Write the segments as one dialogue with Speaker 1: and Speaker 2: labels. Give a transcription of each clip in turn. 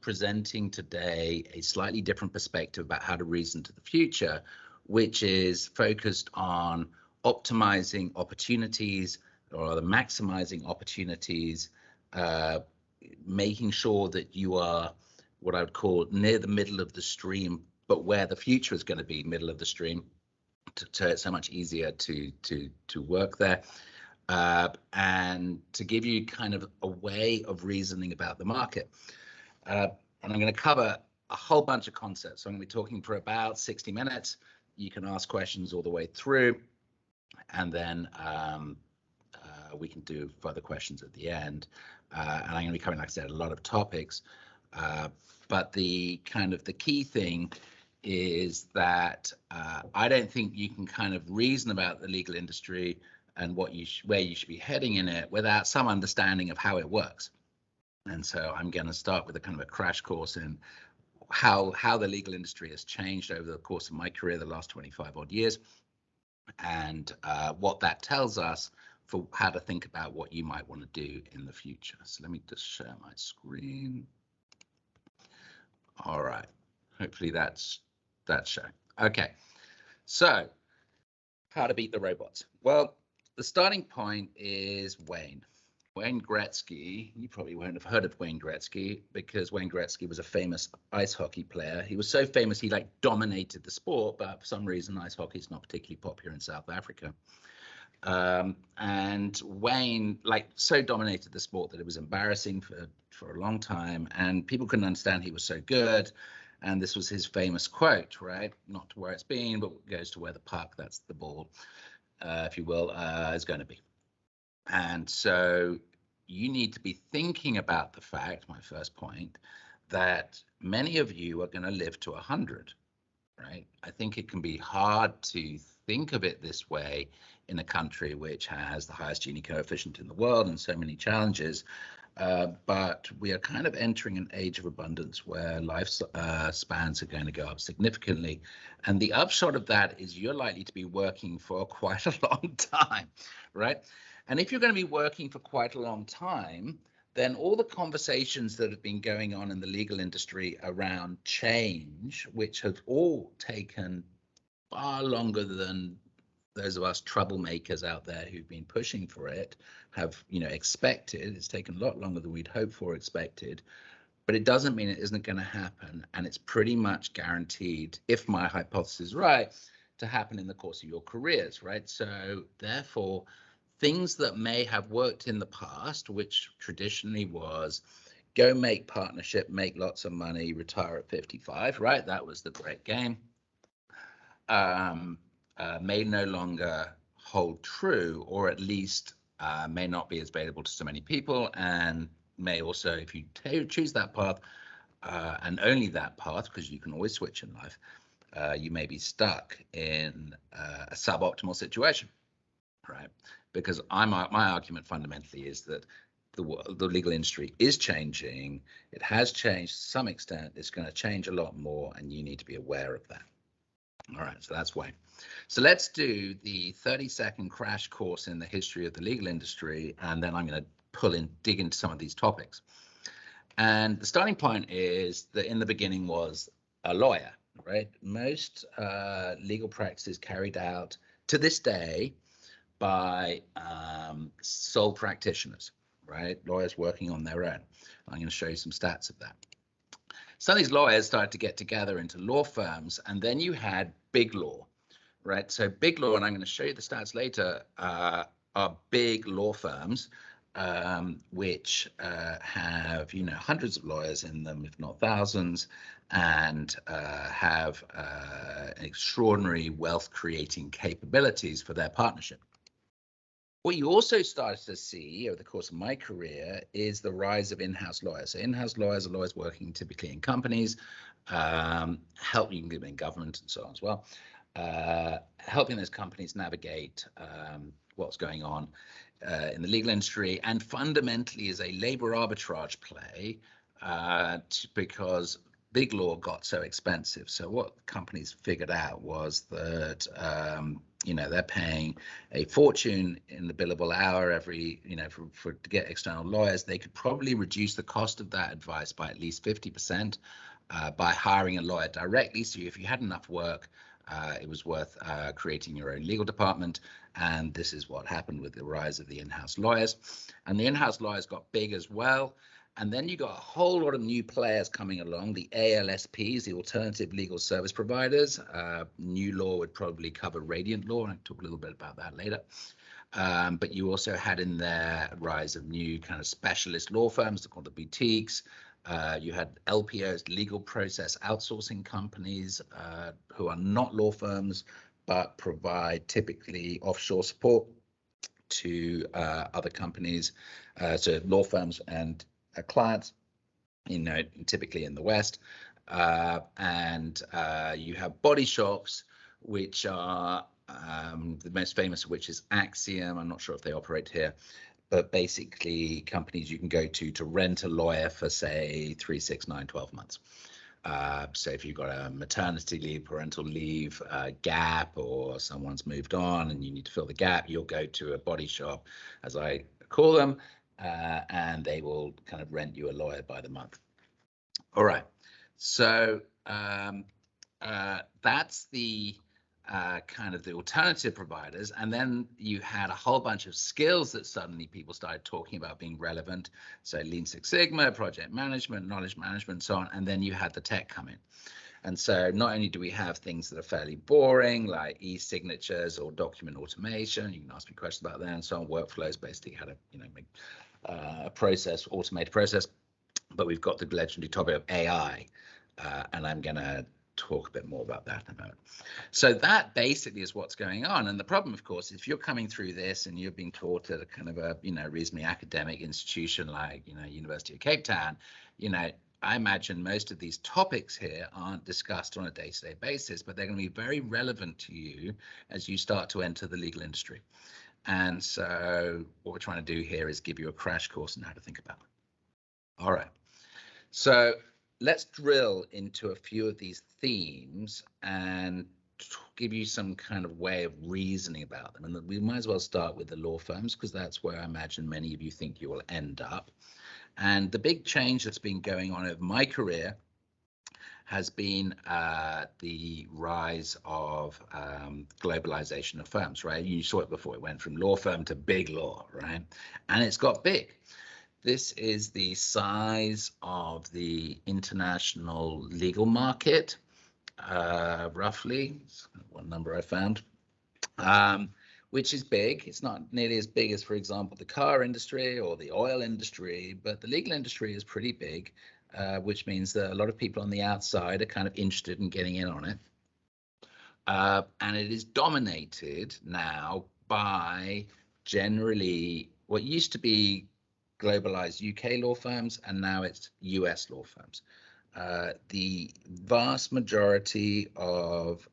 Speaker 1: presenting today a slightly different perspective about how to reason to the future, which is focused on optimizing opportunities, or rather maximizing opportunities, making sure that you are what I would call near the middle of the stream, but where the future is going to be middle of the stream, so it's so much easier to work there. And to give you kind of a way of reasoning about the market. And I'm going to cover a whole bunch of concepts. So I'm going to be talking for about 60 minutes. You can ask questions all the way through, and then we can do further questions at the end. And I'm going to be covering, like I said, a lot of topics. But the key thing is that I don't think you can kind of reason about the legal industry and where you should be heading in it without some understanding of how it works. And so I'm going to start with a kind of a crash course in how the legal industry has changed over the course of my career, the last 25 odd years, and what that tells us for how to think about what you might want to do in the future. So let me just share my screen. All right, hopefully that's showing. Okay, so how to beat the robots. Well, the starting point is Wayne Gretzky. You probably won't have heard of Wayne Gretzky, because Wayne Gretzky was a famous ice hockey player. He was so famous he like dominated the sport, but for some reason ice hockey is not particularly popular in South Africa. And Wayne so dominated the sport that it was embarrassing for a long time, and people couldn't understand he was so good. And this was his famous quote, right? Not to where it's been, but goes to where the puck, that's the ball, if you will, is going to be. And so you need to be thinking about the fact, my first point, that many of you are going to live to 100, right? I think it can be hard to think of it this way in a country which has the highest Gini coefficient in the world and so many challenges. But we are kind of entering an age of abundance where life spans are going to go up significantly. And the upshot of that is you're likely to be working for quite a long time, right? And if you're going to be working for quite a long time, then all the conversations that have been going on in the legal industry around change, which have all taken far longer than those of us troublemakers out there who've been pushing for it have, expected. It's taken a lot longer than we'd hoped for, expected, but it doesn't mean it isn't going to happen. And it's pretty much guaranteed, if my hypothesis is right, to happen in the course of your careers, right? So therefore, things that may have worked in the past, which traditionally was go make partnership, make lots of money, retire at 55, right? That was the great game. May no longer hold true, or at least may not be as available to so many people, and may also, if you choose that path, and only that path, because you can always switch in life, you may be stuck in a suboptimal situation, right? Because my argument fundamentally is that the legal industry is changing. It has changed to some extent. It's going to change a lot more, and you need to be aware of that. All right, so that's Wayne. So let's do the 30-second crash course in the history of the legal industry, and then I'm going to dig into some of these topics. And the starting point is that in the beginning was a lawyer, right? Most legal practice is carried out to this day by sole practitioners, right? Lawyers working on their own. I'm going to show you some stats of that. Some of these lawyers started to get together into law firms, and then you had big law, right? So big law, and I'm going to show you the stats later, are big law firms, which have, hundreds of lawyers in them, if not thousands, and have extraordinary wealth-creating capabilities for their partnership. What you also started to see over the course of my career is the rise of in-house lawyers. So in-house lawyers are lawyers working typically in companies, helping in government and so on as well, helping those companies navigate what's going on in the legal industry, and fundamentally is a labor arbitrage play because big law got so expensive. So what companies figured out was that they're paying a fortune in the billable hour every, to get external lawyers. They could probably reduce the cost of that advice by at least 50% by hiring a lawyer directly. So if you had enough work, it was worth creating your own legal department. And this is what happened with the rise of the in-house lawyers. And the in-house lawyers got big as well. And then you got a whole lot of new players coming along, the ALSPs, the alternative legal service providers. New law would probably cover Radiant Law, and I'll talk a little bit about that later. But you also had in there a rise of new kind of specialist law firms, they're called the boutiques. You had LPOs, legal process outsourcing companies, who are not law firms, but provide typically offshore support to other companies, so law firms and clients, typically in the West. And you have body shops, which are the most famous of which is Axiom. I'm not sure if they operate here, but basically companies you can go to rent a lawyer for, say, 3, 6, 9, 12 months. So if you've got a maternity leave, parental leave gap, or someone's moved on and you need to fill the gap, you'll go to a body shop, as I call them, and they will kind of rent you a lawyer by the month. All right, so that's the kind of the alternative providers. And then you had a whole bunch of skills that suddenly people started talking about being relevant. So Lean Six Sigma, project management, knowledge management, so on. And then you had the tech come in. And so not only do we have things that are fairly boring, like e-signatures or document automation, you can ask me questions about that and so on, workflows, basically how to make a process, automate a process, but we've got the legendary topic of AI, and I'm going to talk a bit more about that in a moment. So that basically is what's going on. And the problem, of course, if you're coming through this and you've been taught at a kind of a reasonably academic institution like University of Cape Town, I imagine most of these topics here aren't discussed on a day-to-day basis, but they're going to be very relevant to you as you start to enter the legal industry. And so what we're trying to do here is give you a crash course on how to think about it. All right. So let's drill into a few of these themes and give you some kind of way of reasoning about them. And we might as well start with the law firms, because that's where I imagine many of you think you will end up. And the big change that's been going on over my career has been the rise of globalization of firms, right? You saw it before. It went from law firm to big law, right? And it's got big. This is the size of the international legal market, roughly. It's one number I found, which is big. It's not nearly as big as, for example, the car industry or the oil industry, but the legal industry is pretty big, which means that a lot of people on the outside are kind of interested in getting in on it. And it is dominated now by generally what used to be globalized UK law firms, and now it's US law firms. The vast majority of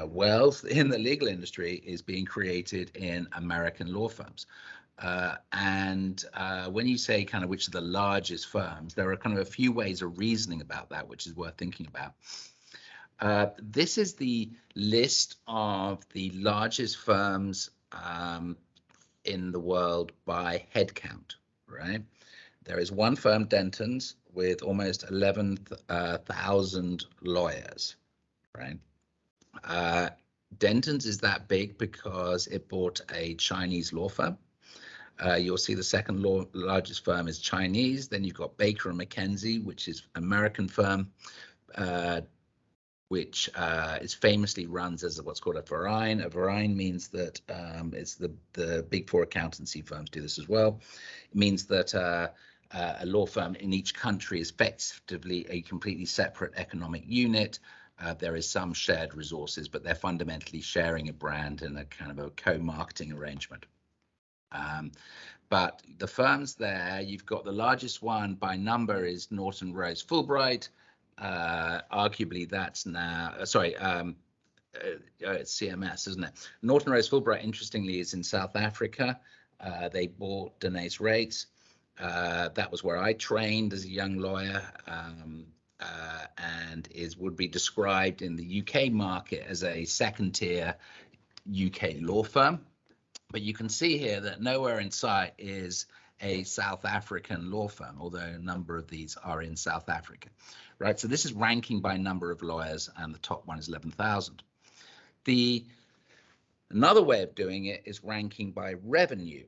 Speaker 1: wealth in the legal industry is being created in American law firms. And when you say kind of which are the largest firms, there are kind of a few ways of reasoning about that, which is worth thinking about. This is the list of the largest firms in the world by headcount. Right, there is one firm, Dentons, with almost 11,000 lawyers. Right, Dentons is that big because it bought a Chinese law firm. You'll see the second largest firm is Chinese. Then you've got Baker & McKenzie, which is an American firm, which is famously runs as what's called a verein. A verein means that it's the big four accountancy firms do this as well. It means that a law firm in each country is effectively a completely separate economic unit. There is some shared resources, but they're fundamentally sharing a brand and a kind of a co-marketing arrangement. But the firms there, you've got the largest one by number is Norton Rose Fulbright. Arguably that's now, it's CMS, isn't it? Norton Rose Fulbright, interestingly, is in South Africa. They bought Denise Rates. That was where I trained as a young lawyer. and would be described in the UK market as a second-tier UK law firm. But you can see here that nowhere in sight is a South African law firm, although a number of these are in South Africa, right? So this is ranking by number of lawyers, and the top one is 11,000. Another way of doing it is ranking by revenue.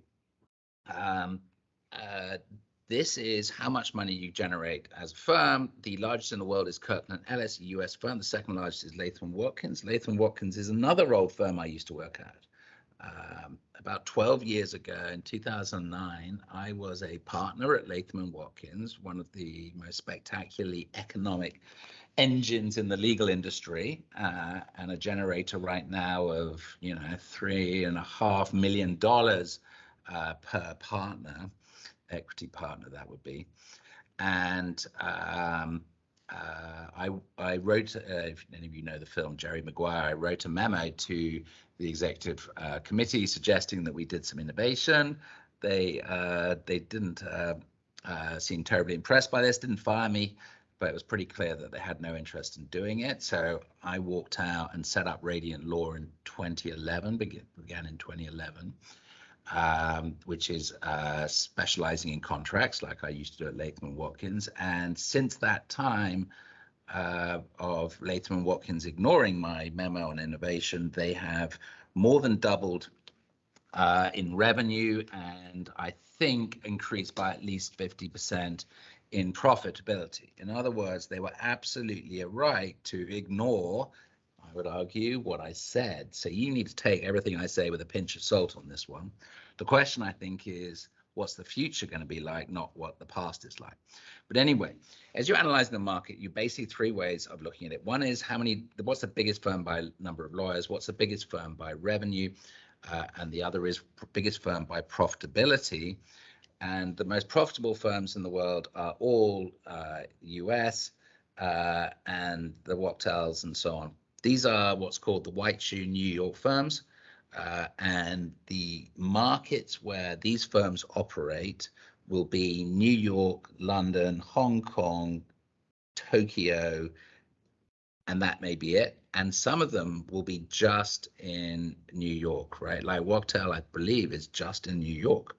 Speaker 1: This is how much money you generate as a firm. The largest in the world is Kirkland & Ellis, a US firm. The second largest is Latham & Watkins. Latham & Watkins is another old firm I used to work at. About 12 years ago, in 2009, I was a partner at Latham & Watkins, one of the most spectacularly economic engines in the legal industry, and a generator right now of, $3.5 million per partner, equity partner that would be. And I wrote, if any of you know the film Jerry Maguire, I wrote a memo to the executive committee suggesting that we did some innovation. They didn't seem terribly impressed by this, didn't fire me, but it was pretty clear that they had no interest in doing it. So I walked out and set up Radiant Law in 2011, began in 2011. Which is specializing in contracts like I used to do at Latham & Watkins. And since that time of Latham & Watkins ignoring my memo on innovation, they have more than doubled in revenue, and I think increased by at least 50% in profitability. In other words, they were absolutely right to ignore, I would argue, what I said. So you need to take everything I say with a pinch of salt on this one. The question, I think, is what's the future going to be like, not what the past is like. But anyway, as you're analyzing the market, you basically three ways of looking at it. One is what's the biggest firm by number of lawyers? What's the biggest firm by revenue? And the other is biggest firm by profitability. And the most profitable firms in the world are all US and the Wachtels and so on. These are what's called the white shoe New York firms, and the markets where these firms operate will be New York, London, Hong Kong, Tokyo, and that may be it. And some of them will be just in New York, right? Like Wachtel, I believe, is just in New York.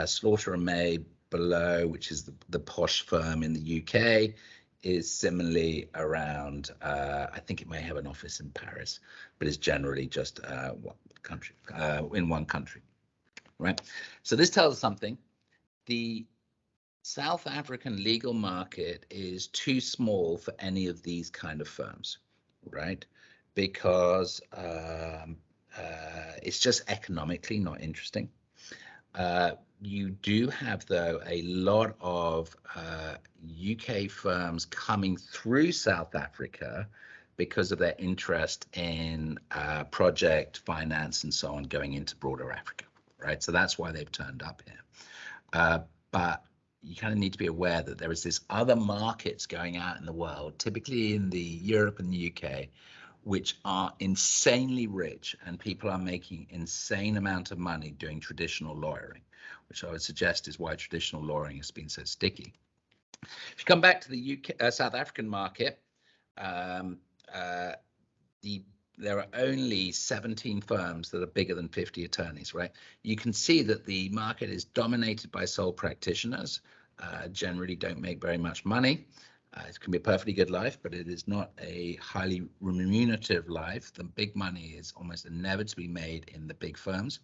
Speaker 1: Slaughter and May below, which is the posh firm in the UK, is similarly around, I think it may have an office in Paris, but it's generally just in one country, right? So this tells us something. The South African legal market is too small for any of these kind of firms, right? Because it's just economically not interesting. You do have, though, a lot of UK firms coming through South Africa because of their interest in project finance and so on going into broader Africa, right? So that's why they've turned up here. But you kind of need to be aware that there is this other markets going out in the world, typically in the Europe and the UK, which are insanely rich, and people are making insane amount of money doing traditional lawyering, which I would suggest is why traditional lawyering has been so sticky. If you come back to the UK, South African market, there are only 17 firms that are bigger than 50 attorneys, right? You can see that the market is dominated by sole practitioners, generally don't make very much money. It can be a perfectly good life, but it is not a highly remunerative life. The big money is almost inevitably made in the big firms.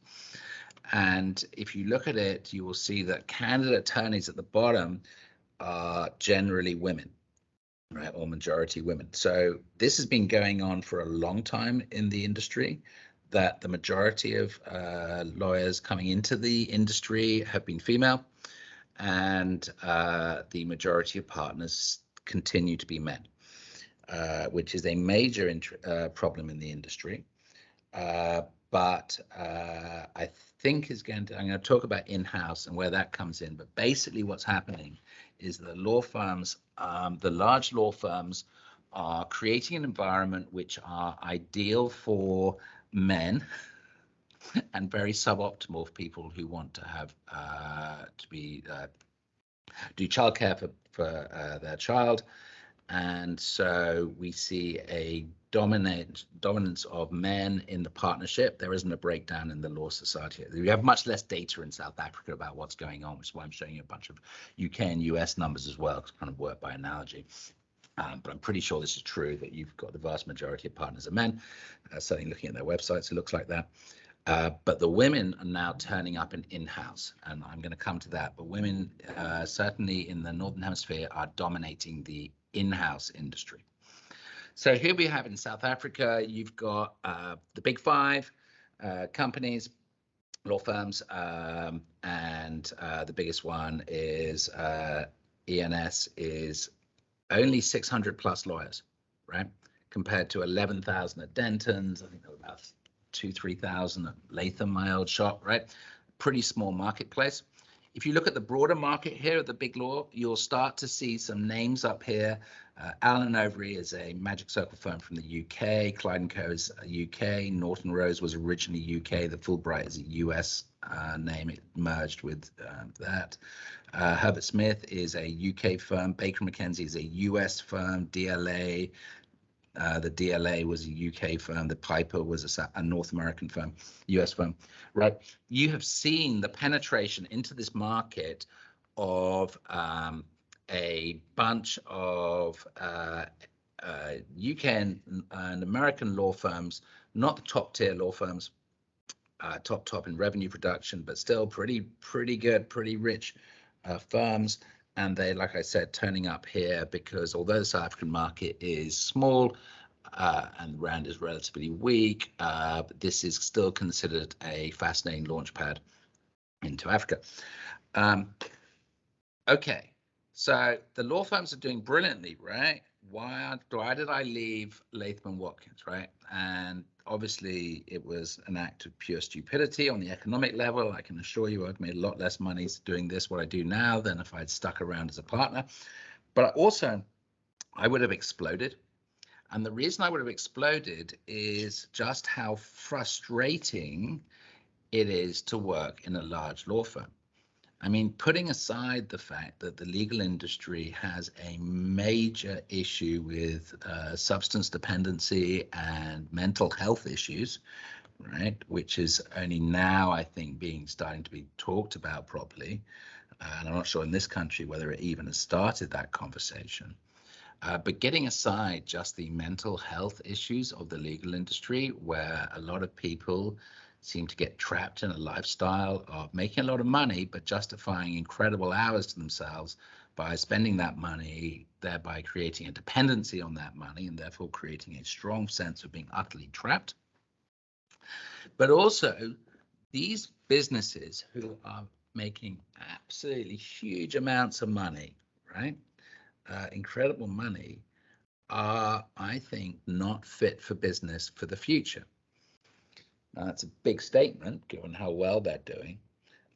Speaker 1: And if you look at it, you will see that candidate attorneys at the bottom are generally women, right, or majority women. So this has been going on for a long time in the industry, that the majority of lawyers coming into the industry have been female, and the majority of partners continue to be men, which is a major problem in the industry. But I think I'm going to talk about in-house and where that comes in. But basically what's happening is the law firms, the large law firms, are creating an environment which are ideal for men and very suboptimal for people who want to have do childcare for their child, And so we see a dominance of men in the partnership. There isn't a breakdown in the Law Society. We have much less data in South Africa about what's going on, which is why I'm showing you a bunch of UK and US numbers as well, to kind of work by analogy. But I'm pretty sure this is true, that you've got the vast majority of partners are men. Certainly looking at their websites, it looks like that. But the women are now turning up in-house, and I'm going to come to that. But women, certainly in the Northern Hemisphere, are dominating the in-house industry. So here we have in South Africa, you've got the big five companies, law firms, and the biggest one is ENS, is only 600 plus lawyers, right? Compared to 11,000 at Denton's. I think there were about 3,000 at Latham, my old shop, right? Pretty small marketplace. If you look at the broader market here at the big law, you'll start to see some names up here. Allen & Overy is a Magic Circle firm from the UK. Clyde & Co is UK. Norton Rose was originally UK. The Fulbright is a US name. It merged with that. Herbert Smith is a UK firm. Baker McKenzie is a US firm. DLA, the DLA was a UK firm. The Piper was a North American firm, US firm, right? You have seen the penetration into this market of a bunch of UK and American law firms, not the top tier law firms, top in revenue production, but still pretty good, pretty rich firms. And they, like I said, turning up here because although the South African market is small and the rand is relatively weak, this is still considered a fascinating launch pad into Africa. Okay, so the law firms are doing brilliantly, right? Why did I leave Latham & Watkins, right? And obviously it was an act of pure stupidity on the economic level. I can assure you I've made a lot less money doing this, what I do now, than if I'd stuck around as a partner. But also, I would have exploded. And the reason I would have exploded is just how frustrating it is to work in a large law firm. I mean, putting aside the fact that the legal industry has a major issue with substance dependency and mental health issues, right, which is only now, I think, starting to be talked about properly. And I'm not sure in this country whether it even has started that conversation. But getting aside just the mental health issues of the legal industry, where a lot of people seem to get trapped in a lifestyle of making a lot of money, but justifying incredible hours to themselves by spending that money, thereby creating a dependency on that money and therefore creating a strong sense of being utterly trapped. But also these businesses who are making absolutely huge amounts of money, right? Incredible money, are, I think, not fit for business for the future. Now, that's a big statement, given how well they're doing.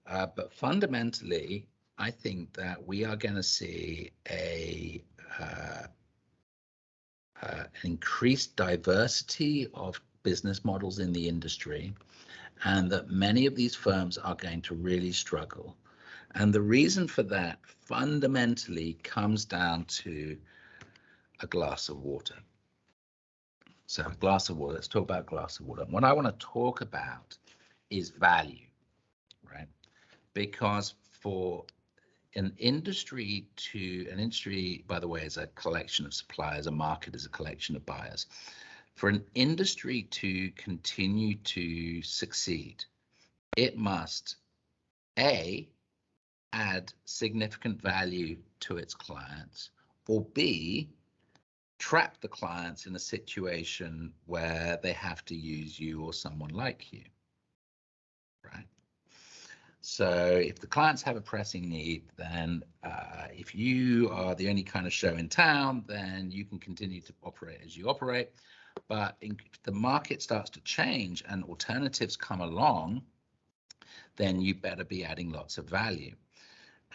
Speaker 1: But fundamentally, I think that we are going to see an increased diversity of business models in the industry, and that many of these firms are going to really struggle. And the reason for that fundamentally comes down to a glass of water. So a glass of water, let's talk about a glass of water. And what I want to talk about is value, right? Because for an industry, by the way, is a collection of suppliers, a market is a collection of buyers. For an industry to continue to succeed, it must, A, add significant value to its clients, or B, trap the clients in a situation where they have to use you or someone like you, right? So if the clients have a pressing need, then if you are the only kind of show in town, then you can continue to operate as you operate. But if the market starts to change and alternatives come along, then you better be adding lots of value.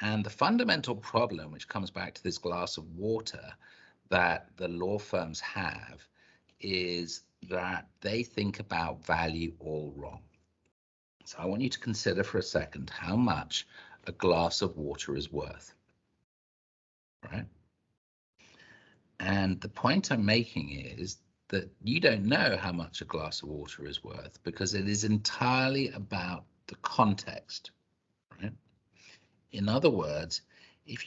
Speaker 1: And the fundamental problem, which comes back to this glass of water, that the law firms have, is that they think about value all wrong. So I want you to consider for a second how much a glass of water is worth, right? And the point I'm making is that you don't know how much a glass of water is worth because it is entirely about the context, right? In other words, if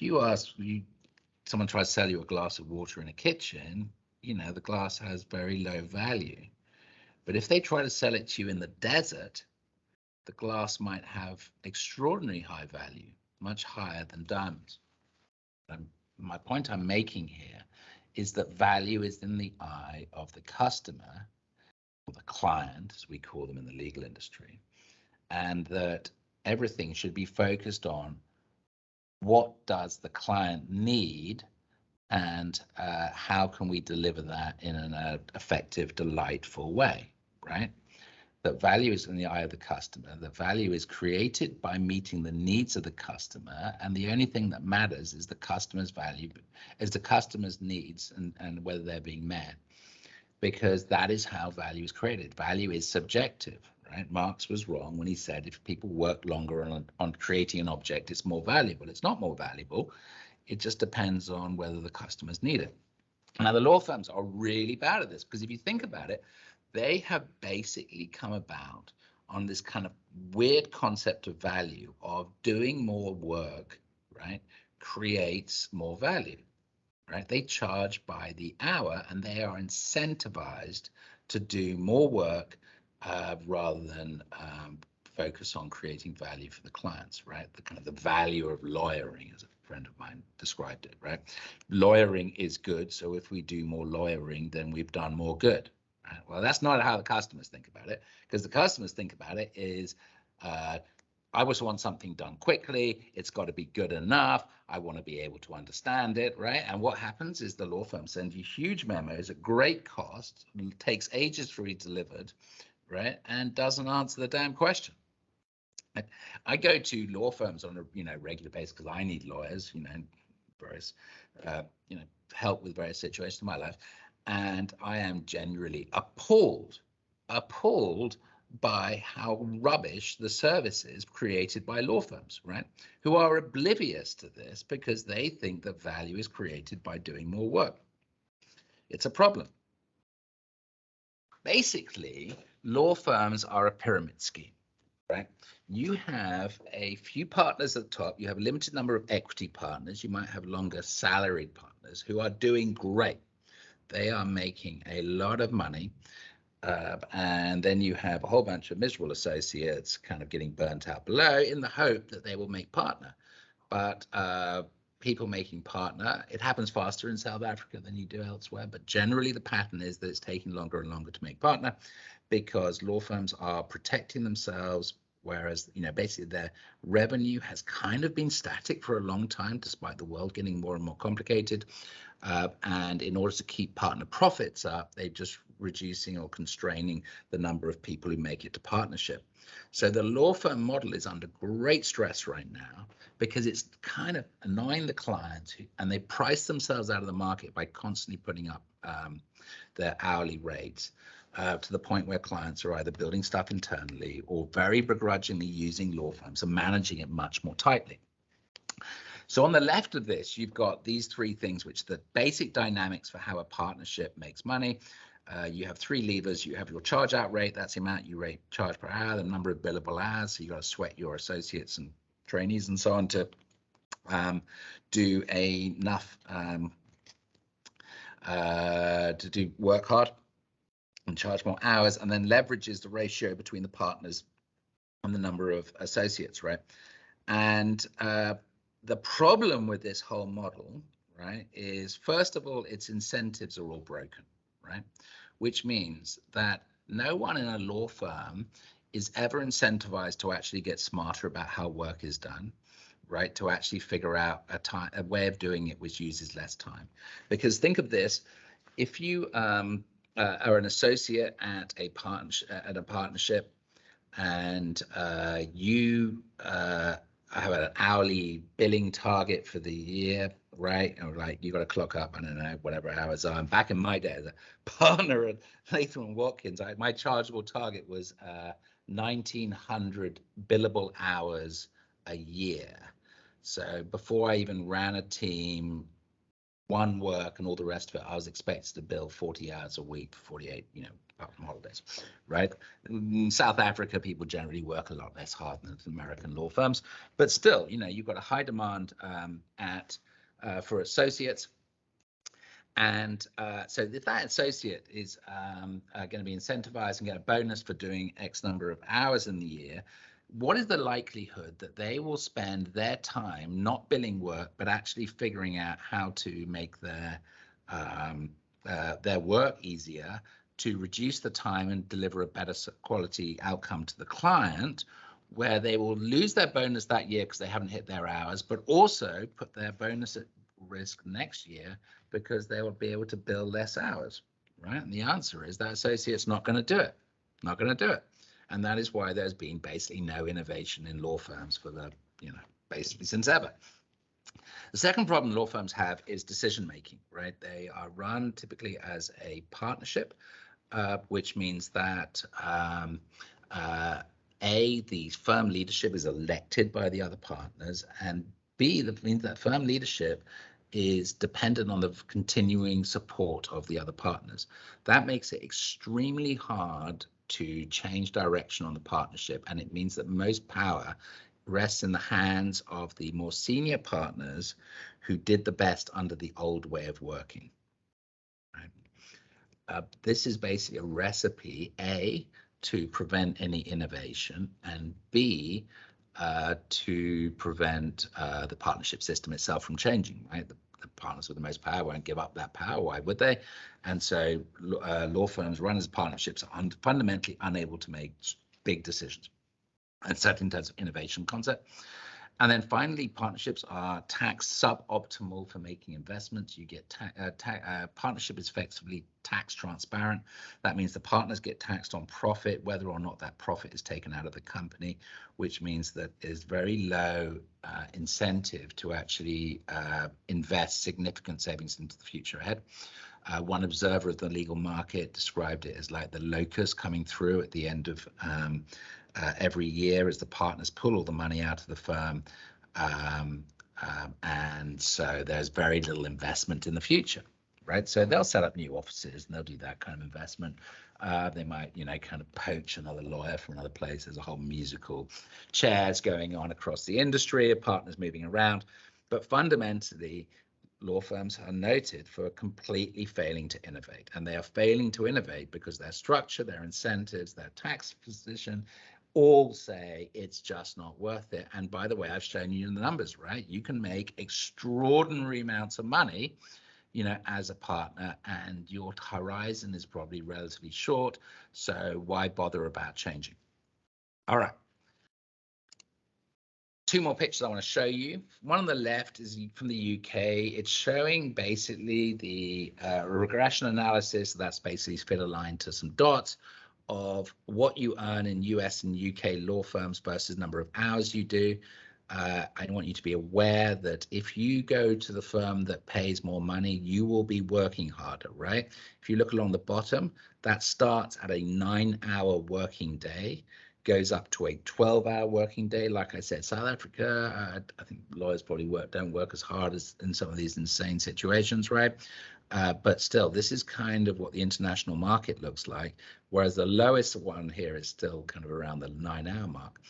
Speaker 1: someone tries to sell you a glass of water in a kitchen, the glass has very low value. But if they try to sell it to you in the desert, the glass might have extraordinary high value, much higher than diamonds. My point I'm making here is that value is in the eye of the customer, or the client, as we call them in the legal industry, and that everything should be focused on what does the client need and how can we deliver that in an effective, delightful way, right? That value is in the eye of the customer. The value is created by meeting the needs of the customer, and the only thing that matters is the customer's value, is the customer's needs and whether they're being met, because that is how value is created. Value is subjective, right? Marx was wrong when he said if people work longer on creating an object, it's more valuable. It's not more valuable. It just depends on whether the customers need it. Now, the law firms are really bad at this because if you think about it, they have basically come about on this kind of weird concept of value of doing more work, right, creates more value, right? They charge by the hour and they are incentivized to do more work rather than focus on creating value for the clients, right? The kind of the value of lawyering, as a friend of mine described it, right? Lawyering is good, so if we do more lawyering, then we've done more good. Right? Well, that's not how the customers think about it, because the customers think about it is, I just want something done quickly. It's got to be good enough. I want to be able to understand it, right? And what happens is the law firm sends you huge memos at great cost, takes ages to be delivered, right? And doesn't answer the damn question. I go to law firms on a regular basis because I need lawyers, various help with various situations in my life, and I am generally appalled by how rubbish the service is created by law firms, right? Who are oblivious to this because they think that value is created by doing more work. It's a problem. Basically, law firms are a pyramid scheme. Right? You have a few partners at the top. You have a limited number of equity partners. You might have longer salaried partners who are doing great. They are making a lot of money. And then you have a whole bunch of miserable associates kind of getting burnt out below in the hope that they will make partner. But people making partner, it happens faster in South Africa than you do elsewhere. But generally, the pattern is that it's taking longer and longer to make partner, because law firms are protecting themselves, whereas basically their revenue has kind of been static for a long time, despite the world getting more and more complicated. And in order to keep partner profits up, they're just reducing or constraining the number of people who make it to partnership. So the law firm model is under great stress right now because it's kind of annoying the clients, and they price themselves out of the market by constantly putting up their hourly rates. To the point where clients are either building stuff internally or very begrudgingly using law firms and managing it much more tightly. So on the left of this, you've got these three things, which are the basic dynamics for how a partnership makes money. You have three levers. You have your charge out rate, that's the amount you charge per hour, the number of billable hours. So you got to sweat your associates and trainees and so on to do enough to do work hard and charge more hours, and then leverages the ratio between the partners and the number of associates, right? And the problem with this whole model, right, is first of all, its incentives are all broken, right? Which means that no one in a law firm is ever incentivized to actually get smarter about how work is done, right? To actually figure out a way of doing it which uses less time. Because think of this, if you are an associate at a partnership, and you have an hourly billing target for the year, right? Or like you got to clock up, I don't know, whatever hours are. And back in my day, as a partner at Latham & Watkins, my chargeable target was 1,900 billable hours a year. So before I even ran a team, one work and all the rest of it, I was expected to bill 40 hours a week, 48, apart from holidays, right? In South Africa, people generally work a lot less hard than American law firms, but still, you've got a high demand for associates. And so if that associate is going to be incentivized and get a bonus for doing X number of hours in the year, what is the likelihood that they will spend their time not billing work, but actually figuring out how to make their work easier, to reduce the time and deliver a better quality outcome to the client, where they will lose their bonus that year because they haven't hit their hours, but also put their bonus at risk next year because they will be able to bill less hours, right? And the answer is that associate's not going to do it, not going to do it. And that is why there's been basically no innovation in law firms for basically since ever. The second problem law firms have is decision making, right? They are run typically as a partnership, which means that A, the firm leadership is elected by the other partners, and B, that means that firm leadership is dependent on the continuing support of the other partners. That makes it extremely hard to change direction on the partnership, and it means that most power rests in the hands of the more senior partners who did the best under the old way of working. Right? This is basically a recipe, A, to prevent any innovation, and B, to prevent the partnership system itself from changing, right? The partners with the most power won't give up that power. Why would they? And so law firms run as partnerships are fundamentally unable to make big decisions, and certainly in terms of innovation concept. And then finally, partnerships are tax suboptimal for making investments. You get partnership is effectively tax transparent. That means the partners get taxed on profit, whether or not that profit is taken out of the company, which means that there's very low incentive to actually invest significant savings into the future ahead. One observer of the legal market described it as like the locust coming through at the end of every year as the partners pull all the money out of the firm. And so there's very little investment in the future, right? So they'll set up new offices and they'll do that kind of investment. They might, kind of poach another lawyer from another place. There's a whole musical chairs going on across the industry, partners moving around. But fundamentally, law firms are noted for completely failing to innovate. And they are failing to innovate because their structure, their incentives, their tax position, all say it's just not worth it. And by the way, I've shown you the numbers, right? You can make extraordinary amounts of money, as a partner, and your horizon is probably relatively short. So why bother about changing? All right. Two more pictures I want to show you. One on the left is from the UK. It's showing basically the regression analysis. That's basically fit a line to some dots of what you earn in US and UK law firms versus number of hours you do. I want you to be aware that if you go to the firm that pays more money, you will be working harder, right? If you look along the bottom, that starts at a 9-hour working day, goes up to a 12-hour working day. Like I said, South Africa, I think lawyers probably don't work as hard as in some of these insane situations, right? But still, this is kind of what the international market looks like, whereas the lowest one here is still kind of around the 9-hour mark.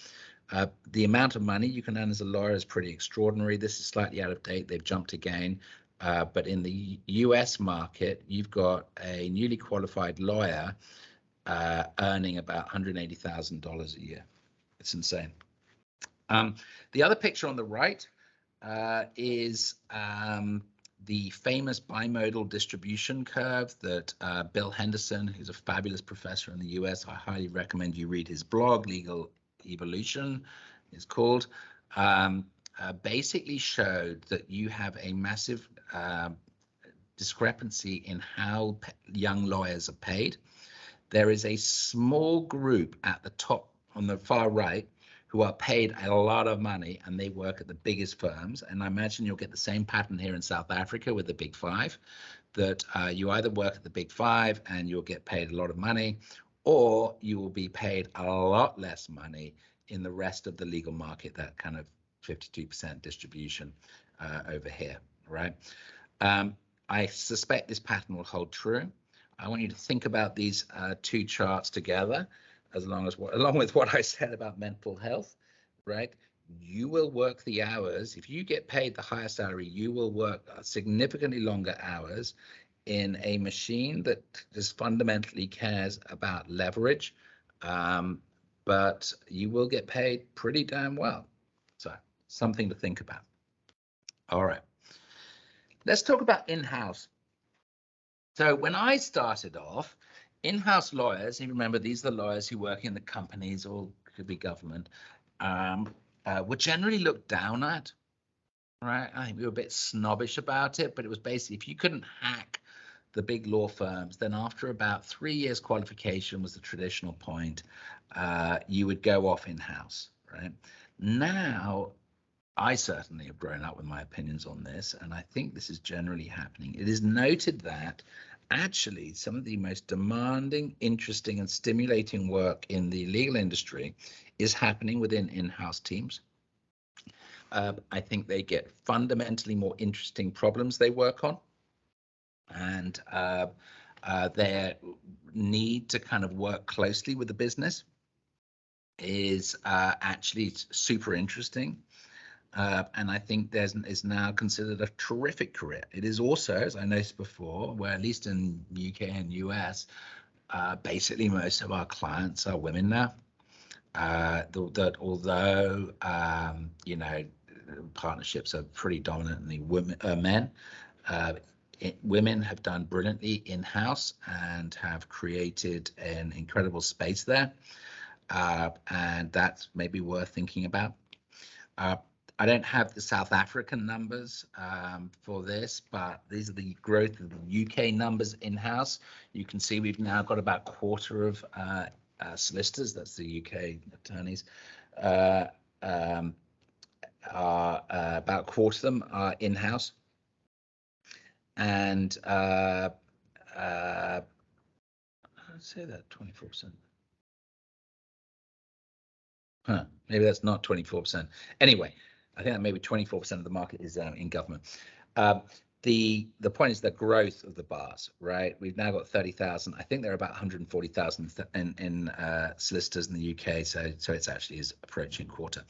Speaker 1: The amount of money you can earn as a lawyer is pretty extraordinary. This is slightly out of date. They've jumped again. But in the US market, you've got a newly qualified lawyer earning about $180,000 a year. It's insane. The other picture on the right is the famous bimodal distribution curve that Bill Henderson, who's a fabulous professor in the US, I highly recommend you read his blog, Legal Evolution is called, basically showed that you have a massive discrepancy in how young lawyers are paid. There is a small group at the top on the far right who are paid a lot of money and they work at the biggest firms. And I imagine you'll get the same pattern here in South Africa with the Big Five, that you either work at the Big Five and you'll get paid a lot of money, or you will be paid a lot less money in the rest of the legal market, that kind of 52% distribution over here, right? I suspect this pattern will hold true. I want you to think about these two charts together, along with what I said about mental health, right? You will work the hours. If you get paid the higher salary, you will work significantly longer hours in a machine that just fundamentally cares about leverage, but you will get paid pretty damn well. So something to think about. All right. Let's talk about in-house. So when I started off, in-house lawyers, you remember these are the lawyers who work in the companies or could be government, were generally looked down at, right? I think we were a bit snobbish about it, but it was basically if you couldn't hack the big law firms, then after about 3 years qualification was the traditional point, you would go off in-house, right? Now, I certainly have grown up with my opinions on this, and I think this is generally happening. It is noted that actually some of the most demanding, interesting, and stimulating work in the legal industry is happening within in-house teams. I think they get fundamentally more interesting problems they work on, and their need to kind of work closely with the business is actually super interesting. And I think is now considered a terrific career. It is also, as I noticed before, where at least in UK and US, basically most of our clients are women now. That although you know, partnerships are pretty dominantly men, women have done brilliantly in-house and have created an incredible space there, and that's maybe worth thinking about. I don't have the South African numbers for this, but these are the growth of the UK numbers in-house. You can see we've now got about a quarter of solicitors, that's the UK attorneys, about a quarter of them are in-house. And I'd say that 24%. Huh, maybe that's not 24%. Anyway, I think that maybe 24% of the market is in government. The point is the growth of the bars, right? We've now got 30,000. I think there are about 140,000 in solicitors in the UK, so it's actually is approaching a quarter.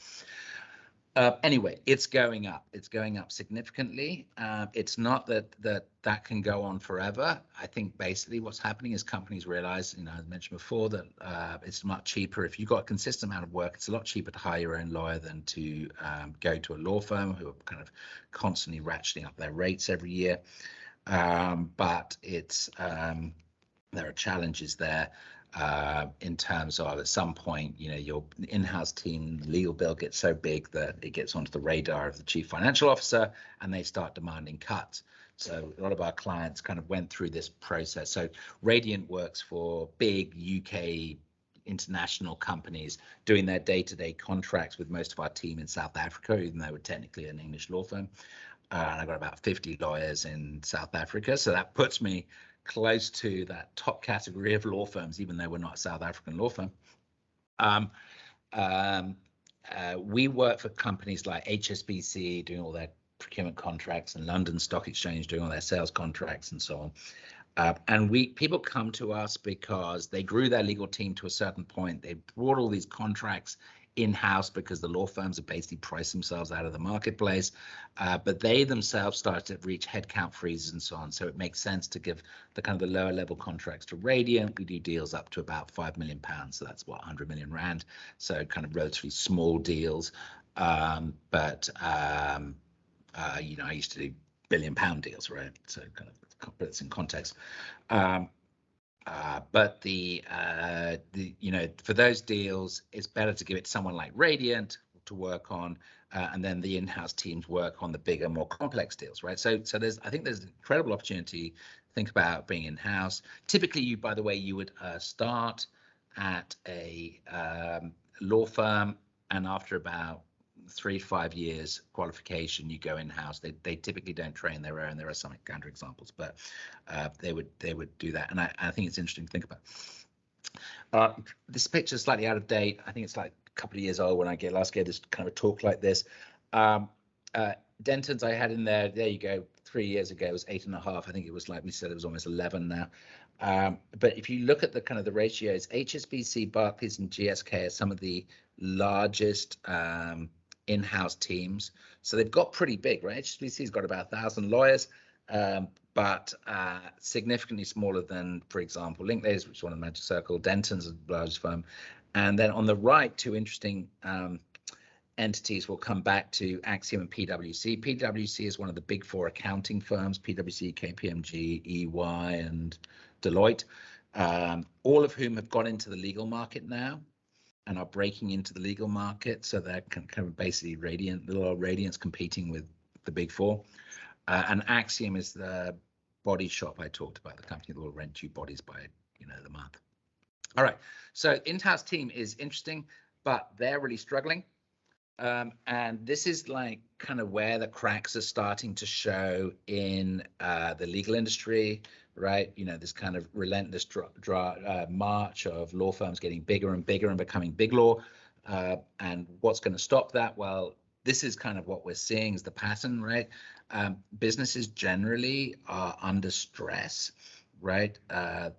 Speaker 1: Anyway, it's going up. It's going up significantly. It's not that can go on forever. I think basically what's happening is companies realize, you know, as I mentioned before, that it's much cheaper if you've got a consistent amount of work. It's a lot cheaper to hire your own lawyer than to go to a law firm who are kind of constantly ratcheting up their rates every year. But it's there are challenges there. In terms of at some point, you know, your in-house team legal bill gets so big that it gets onto the radar of the chief financial officer and they start demanding cuts. So a lot of our clients kind of went through this process. So Radiant works for big UK international companies doing their day-to-day contracts with most of our team in South Africa, even though we're technically an English law firm. And I've got about 50 lawyers in South Africa. So that puts me close to that top category of law firms, even though we're not a South African law firm. We work for companies like HSBC doing all their procurement contracts and London Stock Exchange doing all their sales contracts and so on. And people come to us because they grew their legal team to a certain point. They brought all these contracts in-house because the law firms have basically priced themselves out of the marketplace, but they themselves started to reach headcount freezes and so on. So it makes sense to give the kind of the lower level contracts to Radiant. We do deals up to about £5 million. So that's what, 100 million rand. So kind of relatively small deals. But you know, I used to do £1 billion deals, right? So kind of put this in context. But the you know, for those deals, it's better to give it to someone like Radiant to work on, and then the in-house teams work on the bigger, more complex deals, right? So I think there's an incredible opportunity to think about being in-house. Typically, you, by the way, you would start at a law firm, and after about 3 to 5 years qualification, you go in-house. They typically don't train their own. There are some counterexamples, but they would do that. And I think it's interesting to think about. This picture is slightly out of date. I think it's like a couple of years old when I last gave this kind of a talk like this. Denton's I had in there. There you go. 3 years ago, it was 8.5. I think it was, like we said, it was almost 11 now. But if you look at the kind of the ratios, HSBC, Barclays, and GSK are some of the largest in-house teams. So they've got pretty big, right? HSBC's got about 1,000 lawyers, but significantly smaller than, for example, Linklaters, which is one of the Magic Circle. Denton's a large firm. And then on the right, two interesting entities will come back to Axiom and PwC. PwC is one of the big four accounting firms, PwC, KPMG, EY, and Deloitte, all of whom have got into the legal market now and are breaking into the legal market. So they're kind of basically little old Radiant's competing with the big four. And Axiom is the body shop I talked about, the company that will rent you bodies by, the month. All right, so in-house team is interesting, but they're really struggling. And this is like kind of where the cracks are starting to show in the legal industry, right? This kind of relentless march of law firms getting bigger and bigger and becoming big law. And what's going to stop that? Well, this is kind of what we're seeing is the pattern, right? Businesses generally are under stress, right?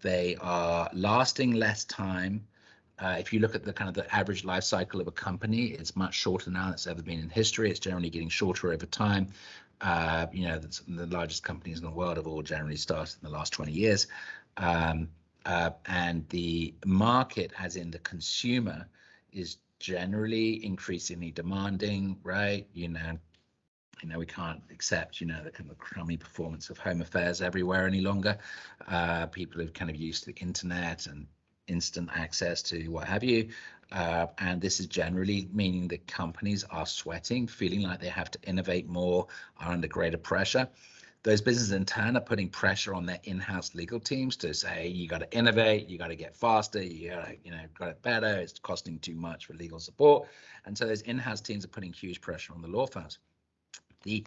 Speaker 1: They are lasting less time. If you look at the kind of the average life cycle of a company, it's much shorter now than it's ever been in history. It's generally getting shorter over time. The largest companies in the world have all generally started in the last 20 years. And the market, as in the consumer, is generally increasingly demanding, right? We can't accept, the kind of crummy performance of home affairs everywhere any longer. People are kind of used to the internet and instant access to what have you. And this is generally meaning that companies are sweating, feeling like they have to innovate more, are under greater pressure. Those businesses in turn are putting pressure on their in-house legal teams to say, you got to innovate, you got to get faster, you got to, got it better, it's costing too much for legal support. And so those in-house teams are putting huge pressure on the law firms. The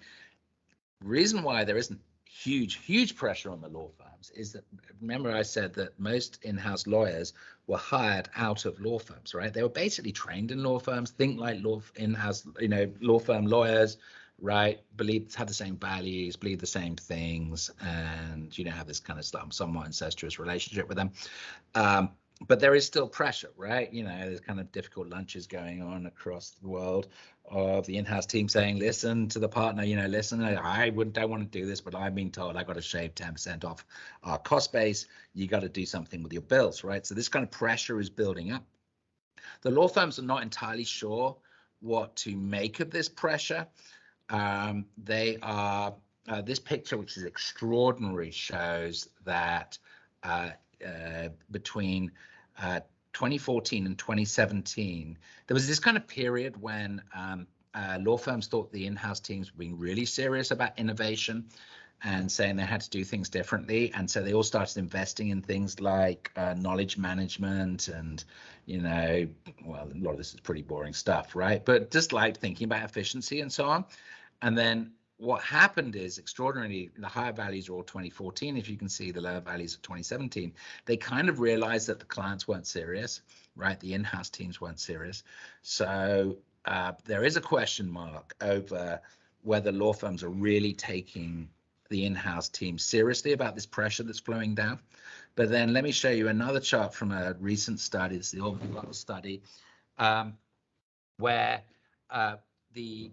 Speaker 1: reason why there isn't huge pressure on the law firms is that, remember I said that most in-house lawyers were hired out of law firms, right? They were basically trained in law firms, think like in-house, law firm lawyers, right? Have the same values, believe the same things, and have this kind of somewhat incestuous relationship with them. But there is still pressure, right? There's kind of difficult lunches going on across the world of the in-house team saying, listen to the partner, listen, I don't want to do this, but I've been told I got to shave 10% off our cost base. You got to do something with your bills, right? So this kind of pressure is building up. The law firms are not entirely sure what to make of this pressure. They are, this picture, which is extraordinary, shows that between 2014 and 2017, there was this kind of period when law firms thought the in-house teams were being really serious about innovation and saying they had to do things differently. And so they all started investing in things like knowledge management and, well, a lot of this is pretty boring stuff, right? But just like thinking about efficiency and so on. And then what happened is, extraordinarily, the higher values are all 2014. If you can see the lower values of 2017, they kind of realized that the clients weren't serious, right? The in-house teams weren't serious. So there is a question mark over whether law firms are really taking the in-house team seriously about this pressure that's flowing down. But then let me show you another chart from a recent study. It's the Orbital study, where the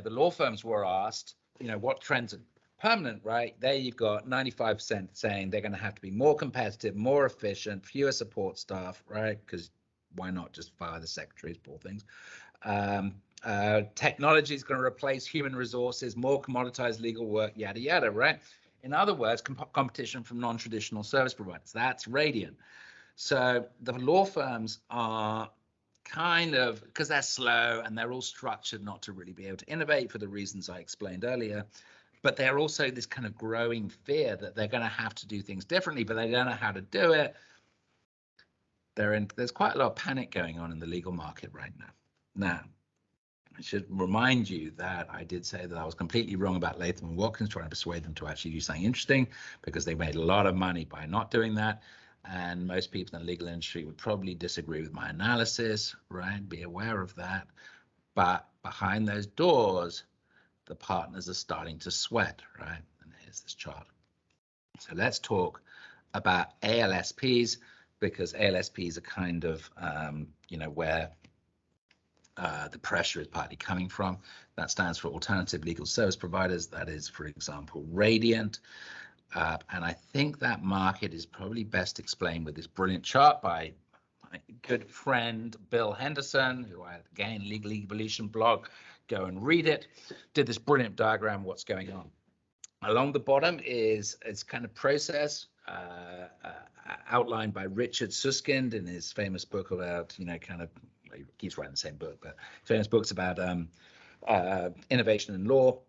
Speaker 1: law firms were asked, what trends are permanent, right? There you've got 95% saying they're going to have to be more competitive, more efficient, fewer support staff, right? Because why not just fire the secretaries, poor things? Technology is going to replace human resources, more commoditized legal work, yada, yada, right? In other words, competition from non-traditional service providers. That's Radiant. So the law firms are kind of, because they're slow and they're all structured not to really be able to innovate for the reasons I explained earlier, but they're also this kind of growing fear that they're going to have to do things differently, but they don't know how to do it. There's quite a lot of panic going on in the legal market right now. Now, I should remind you that I did say that I was completely wrong about Latham and Watkins, trying to persuade them to actually do something interesting, because they made a lot of money by not doing that. And most people in the legal industry would probably disagree with my analysis, right? Be aware of that. But behind those doors, the partners are starting to sweat, right? And here's this chart. So let's talk about ALSPs, because ALSPs are kind of, where the pressure is partly coming from. That stands for Alternative Legal Service Providers. That is, for example, Radiant. And I think that market is probably best explained with this brilliant chart by my good friend Bill Henderson, who I, again, Legal Evolution blog, go and read it, did this brilliant diagram, what's going on. Along the bottom is kind of process outlined by Richard Susskind in his famous book about, he keeps writing the same book, but famous books about innovation in law,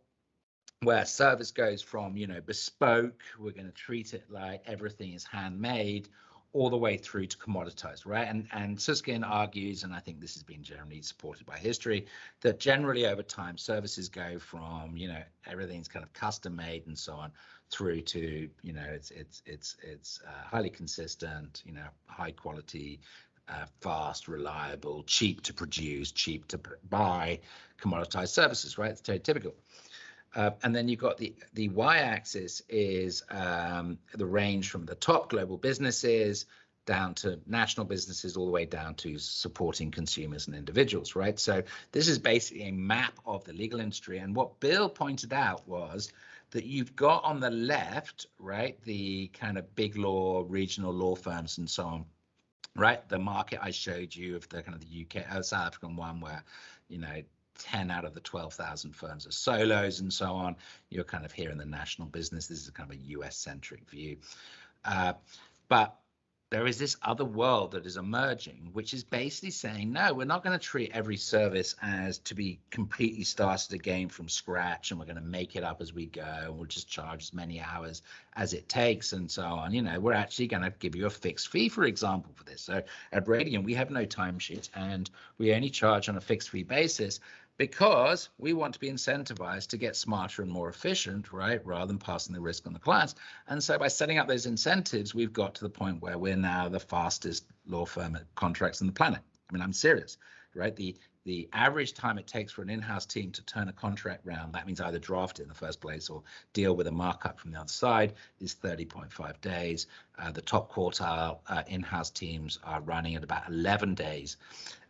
Speaker 1: where service goes from, bespoke, we're going to treat it like everything is handmade, all the way through to commoditized, right? And Susskind argues, and I think this has been generally supported by history, that generally over time services go from, everything's kind of custom made and so on, through to, it's highly consistent, high quality, fast, reliable, cheap to produce, cheap to buy, commoditized services, right? It's very typical. And then you've got the y-axis is the range from the top global businesses down to national businesses, all the way down to supporting consumers and individuals, right? So this is basically a map of the legal industry. And what Bill pointed out was that you've got on the left, right, the kind of big law, regional law firms and so on, right? The market I showed you of the kind of the UK, South African one, where, 10 out of the 12,000 firms are solos and so on. You're kind of here in the national business. This is kind of a US-centric view. But there is this other world that is emerging, which is basically saying, no, we're not going to treat every service as to be completely started again from scratch, and we're going to make it up as we go, and we'll just charge as many hours as it takes and so on. We're actually going to give you a fixed fee, for example, for this. So at Radiant, we have no timesheet, and we only charge on a fixed fee basis, because we want to be incentivized to get smarter and more efficient, right, rather than passing the risk on the clients. And so by setting up those incentives, we've got to the point where we're now the fastest law firm at contracts on the planet. I mean, I'm serious, right? The average time it takes for an in-house team to turn a contract round, that means either draft it in the first place or deal with a markup from the other side, is 30.5 days. The top quartile in-house teams are running at about 11 days.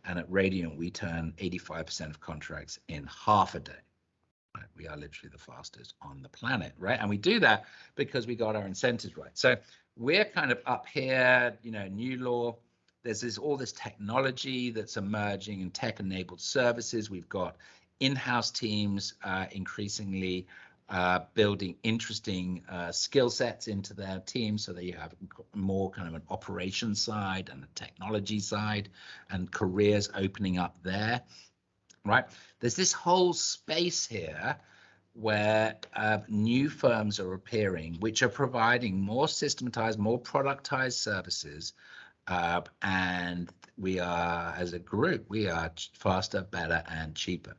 Speaker 1: And at Radiant, we turn 85% of contracts in half a day. Right? We are literally the fastest on the planet, right? And we do that because we got our incentives right. So we're kind of up here, new law. There's all this technology that's emerging and tech-enabled services. We've got in-house teams increasingly building interesting skill sets into their team, so that you have more kind of an operations side and a technology side, and careers opening up there, right? There's this whole space here where new firms are appearing, which are providing more systematized, more productized services. And we are, as a group, we are faster, better, and cheaper.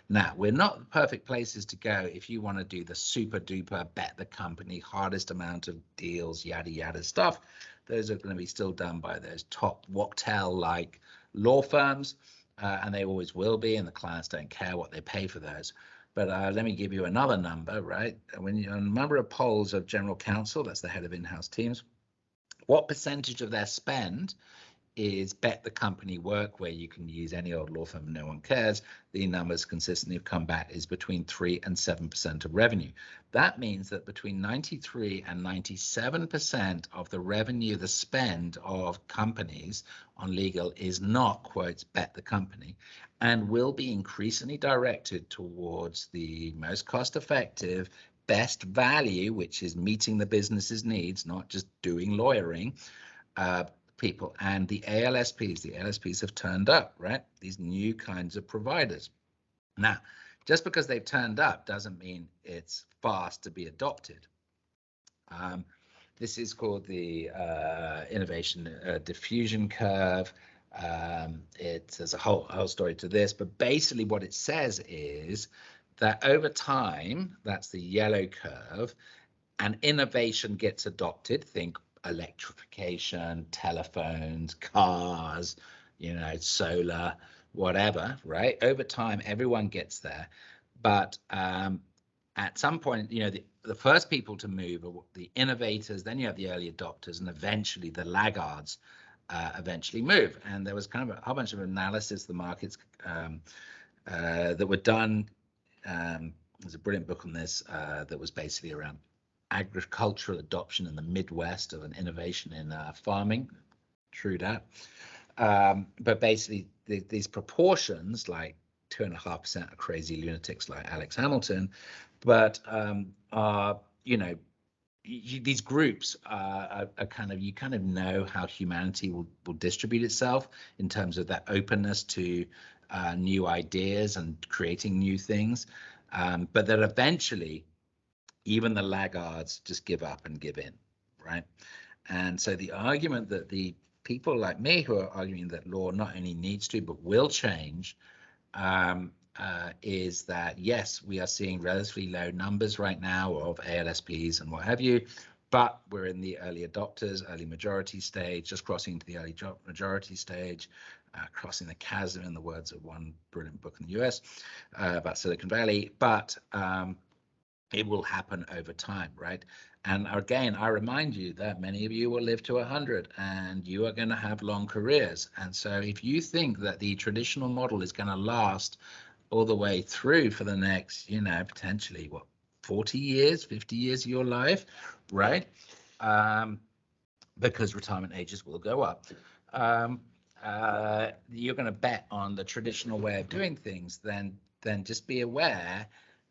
Speaker 1: Now, we're not the perfect places to go if you want to do the super duper bet the company, hardest amount of deals, yada, yada stuff. Those are going to be still done by those top Wachtell-like law firms, and they always will be, and the clients don't care what they pay for those. But let me give you another number, right? When you're on a number of polls of general counsel, that's the head of in-house teams, what percentage of their spend is bet the company work, where you can use any old law firm, no one cares? The numbers consistently have come back is between 3 and 7% of revenue. That means that between 93 and 97% of the revenue, the spend of companies on legal is not, quotes, bet the company, and will be increasingly directed towards the most cost-effective, best value, which is meeting the business's needs, not just doing lawyering, people. And the ALSPs have turned up, right? These new kinds of providers. Now, just because they've turned up doesn't mean it's fast to be adopted. This is called the innovation diffusion curve. There's a whole story to this, but basically what it says is that over time, that's the yellow curve, and innovation gets adopted. Think electrification, telephones, cars, solar, whatever, right? Over time, everyone gets there. But at some point, you know, the first people to move are the innovators, then you have the early adopters, and eventually the laggards eventually move. And there was kind of a whole bunch of analysis of the markets that were done. There's a brilliant book on this that was basically around agricultural adoption in the Midwest of an innovation in farming. True that. But basically, these proportions, like 2.5% are crazy lunatics like Alex Hamilton, but are, you know, these groups are kind of, you kind of know how humanity will distribute itself in terms of that openness to new ideas and creating new things, but that eventually even the laggards just give up and give in, right? And so the argument that the people like me who are arguing that law not only needs to but will change is that, yes, we are seeing relatively low numbers right now of ALSPs and what have you, but we're in the early adopters, early majority stage, just crossing into the early majority stage, crossing the chasm, in the words of one brilliant book in the US about Silicon Valley. But it will happen over time, right? And again, I remind you that many of you will live to 100 and you are going to have long careers. And so if you think that the traditional model is going to last all the way through for the next, you know, potentially what, 40 years, 50 years of your life, right? Because retirement ages will go up. You're going to bet on the traditional way of doing things, then just be aware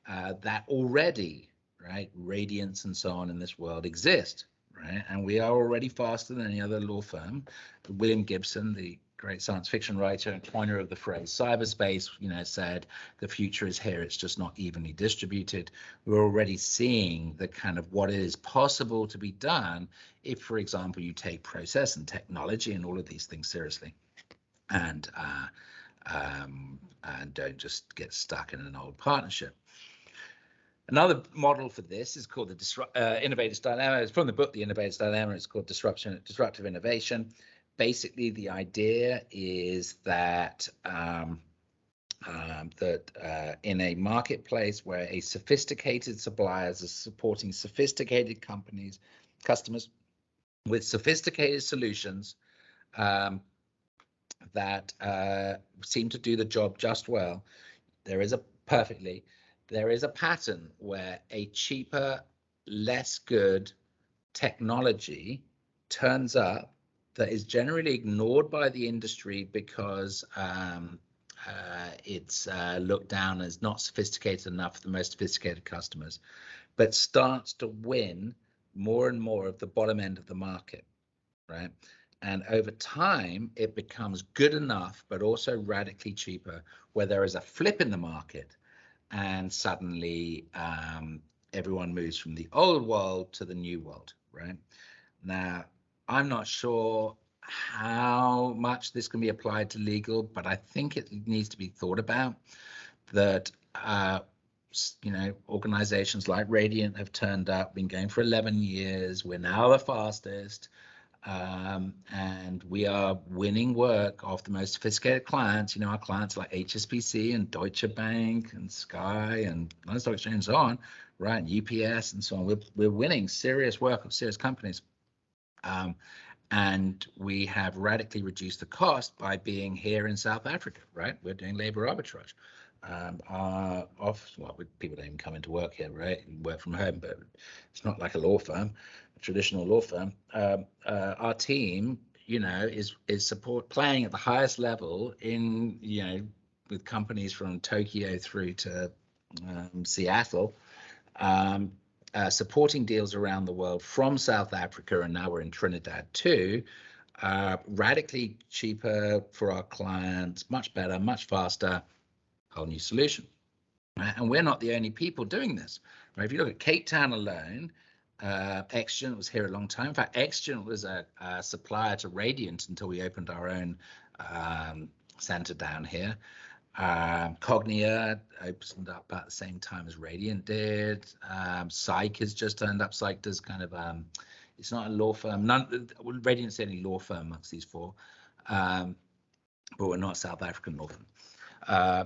Speaker 1: that already, right, radiance and so on in this world exist, right? And we are already faster than any other law firm. William Gibson, the great science fiction writer and coiner of the phrase cyberspace, you know, said the future is here, it's just not evenly distributed. We're already seeing the kind of what is possible to be done if, for example, you take process and technology and all of these things seriously, and don't just get stuck in an old partnership. Another model for this is called the Innovator's Dilemma. It's from the book, The Innovator's Dilemma. It's called Disruptive Innovation. Basically, the idea is that in a marketplace where a sophisticated suppliers are supporting sophisticated customers with sophisticated solutions that seem to do the job just well, there is a pattern where a cheaper, less good technology turns up that is generally ignored by the industry because it's looked down as not sophisticated enough for the most sophisticated customers, but starts to win more and more of the bottom end of the market, right? And over time, it becomes good enough, but also radically cheaper, where there is a flip in the market, and suddenly everyone moves from the old world to the new world, right? Now, I'm not sure how much this can be applied to legal, but I think it needs to be thought about that, you know, organizations like Radiant have turned up, been going for 11 years. We're now the fastest. And we are winning work off the most sophisticated clients. You know, our clients like HSBC and Deutsche Bank and Sky and London Stock Exchange and so on, right? And UPS and so on. We're winning serious work of serious companies. And we have radically reduced the cost by being here in South Africa, right? We're doing labor arbitrage. People don't even come into work here, right? Work from home, but it's not like a law firm, a traditional law firm. Our team, you know, is playing at the highest level in, you know, with companies from Tokyo through to Seattle, supporting deals around the world from South Africa, and now we're in Trinidad too. Radically cheaper for our clients, much better, much faster. Whole new solution, right? And we're not the only people doing this, right? If you look at Cape Town alone, Exgen was here a long time. In fact, Exgen was a supplier to Radiant until we opened our own center down here. Cognia opened up about the same time as Radiant did. Psych has just turned up. Psych does kind of, it's not a law firm. Radiant's the only law firm amongst these four, but we're not a South African law firm.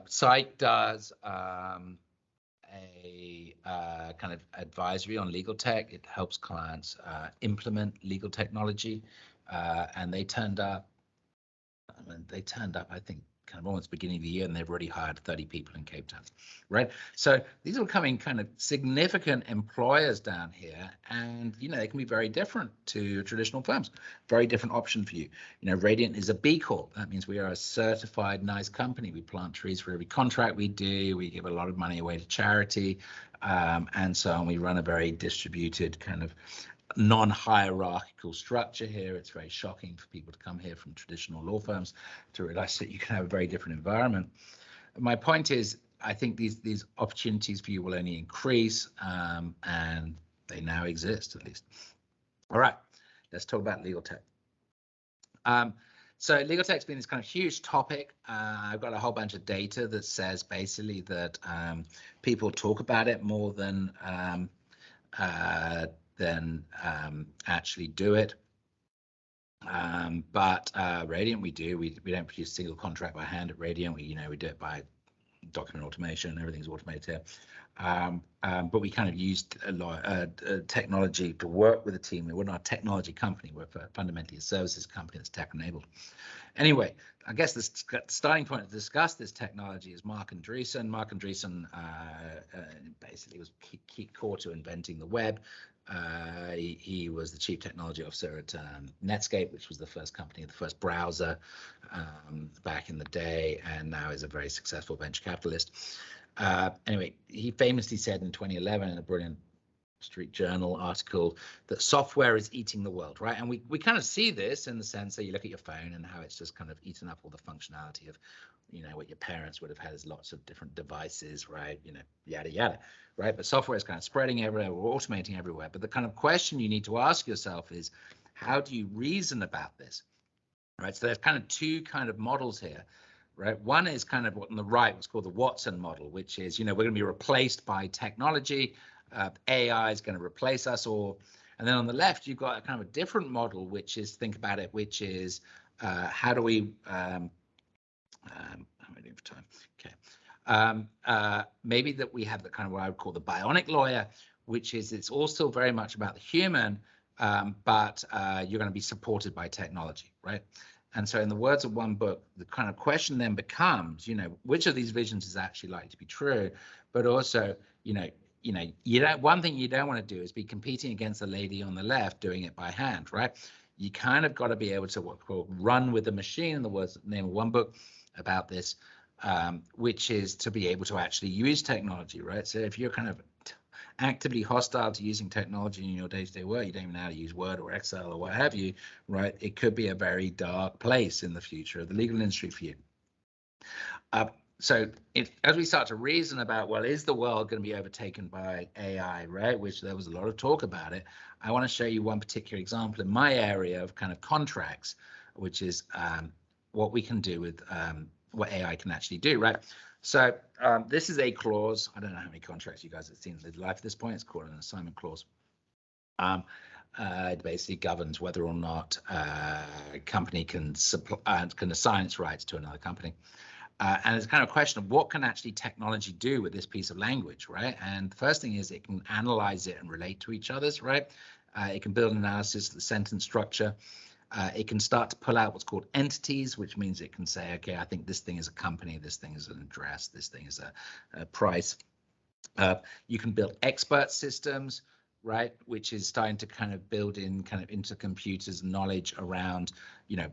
Speaker 1: Psych does a kind of advisory on legal tech. It helps clients implement legal technology, and they turned up. I think, kind of almost beginning of the year, and they've already hired 30 people in Cape Town, right? So these are becoming kind of significant employers down here, and they can be very different to traditional firms. Very different option for you. Radiant is a B Corp. That means we are a certified nice company. We plant trees for every contract we do. We give a lot of money away to charity, and so on. We run a very distributed kind of non-hierarchical structure here. It's very shocking for people to come here from traditional law firms to realize that you can have a very different environment. My point is, I think these opportunities for you will only increase, and they now exist, at least. All right, let's talk about legal tech. So legal tech's been this kind of huge topic. I've got a whole bunch of data that says basically that people talk about it more than actually do it. But Radiant, we do. We don't produce a single contract by hand at Radiant. We do it by document automation. Everything's automated here. But we kind of used a lot technology to work with the team. We're not a technology company. We're fundamentally a services company that's tech enabled. Anyway, I guess the starting point to discuss this technology is Mark Andreessen. Mark Andreessen basically was key core to inventing the web. He was the chief technology officer at Netscape, which was the first company, the first browser back in the day, and now is a very successful venture capitalist. Anyway, he famously said in 2011 in a brilliant Street Journal article that software is eating the world, right? And we kind of see this in the sense that you look at your phone and how it's just kind of eaten up all the functionality of, what your parents would have had as lots of different devices, right? Yada, yada, right? But software is kind of spreading everywhere, we're automating everywhere. But the kind of question you need to ask yourself is, how do you reason about this, right? So there's kind of two kind of models here. Right. One is kind of what on the right, what's called the Watson model, which is, we're going to be replaced by technology. AI is going to replace us all. And then on the left, you've got a kind of a different model, which is, think about it, which is how do we, I'm waiting for time. Okay. Maybe that we have the kind of what I would call the bionic lawyer, which is it's all still very much about the human, but you're going to be supported by technology, right? And so in the words of one book, the kind of question then becomes, which of these visions is actually likely to be true? But also, one thing you don't want to do is be competing against the lady on the left doing it by hand, right? You kind of got to be able to what we call run with the machine, in the words, name of one book about this, which is to be able to actually use technology, right? So if you're kind of actively hostile to using technology in your day-to-day work, you don't even know how to use Word or Excel or what have you, right? It could be a very dark place in the future of the legal industry for you. So as we start to reason about, well, is the world going to be overtaken by AI, right? Which there was a lot of talk about it. I want to show you one particular example in my area of kind of contracts, which is what we can do with what AI can actually do, right? So this is a clause. I don't know how many contracts you guys have seen in life at this point. It's called an assignment clause. It basically governs whether or not a company can assign its rights to another company. And it's kind of a question of what can actually technology do with this piece of language, right? And the first thing is it can analyze it and relate to each other's, right? It can build an analysis of the sentence structure. It can start to pull out what's called entities, which means it can say, okay, I think this thing is a company, this thing is an address, this thing is a price. You can build expert systems, right, which is starting to kind of build in kind of into computers knowledge around, do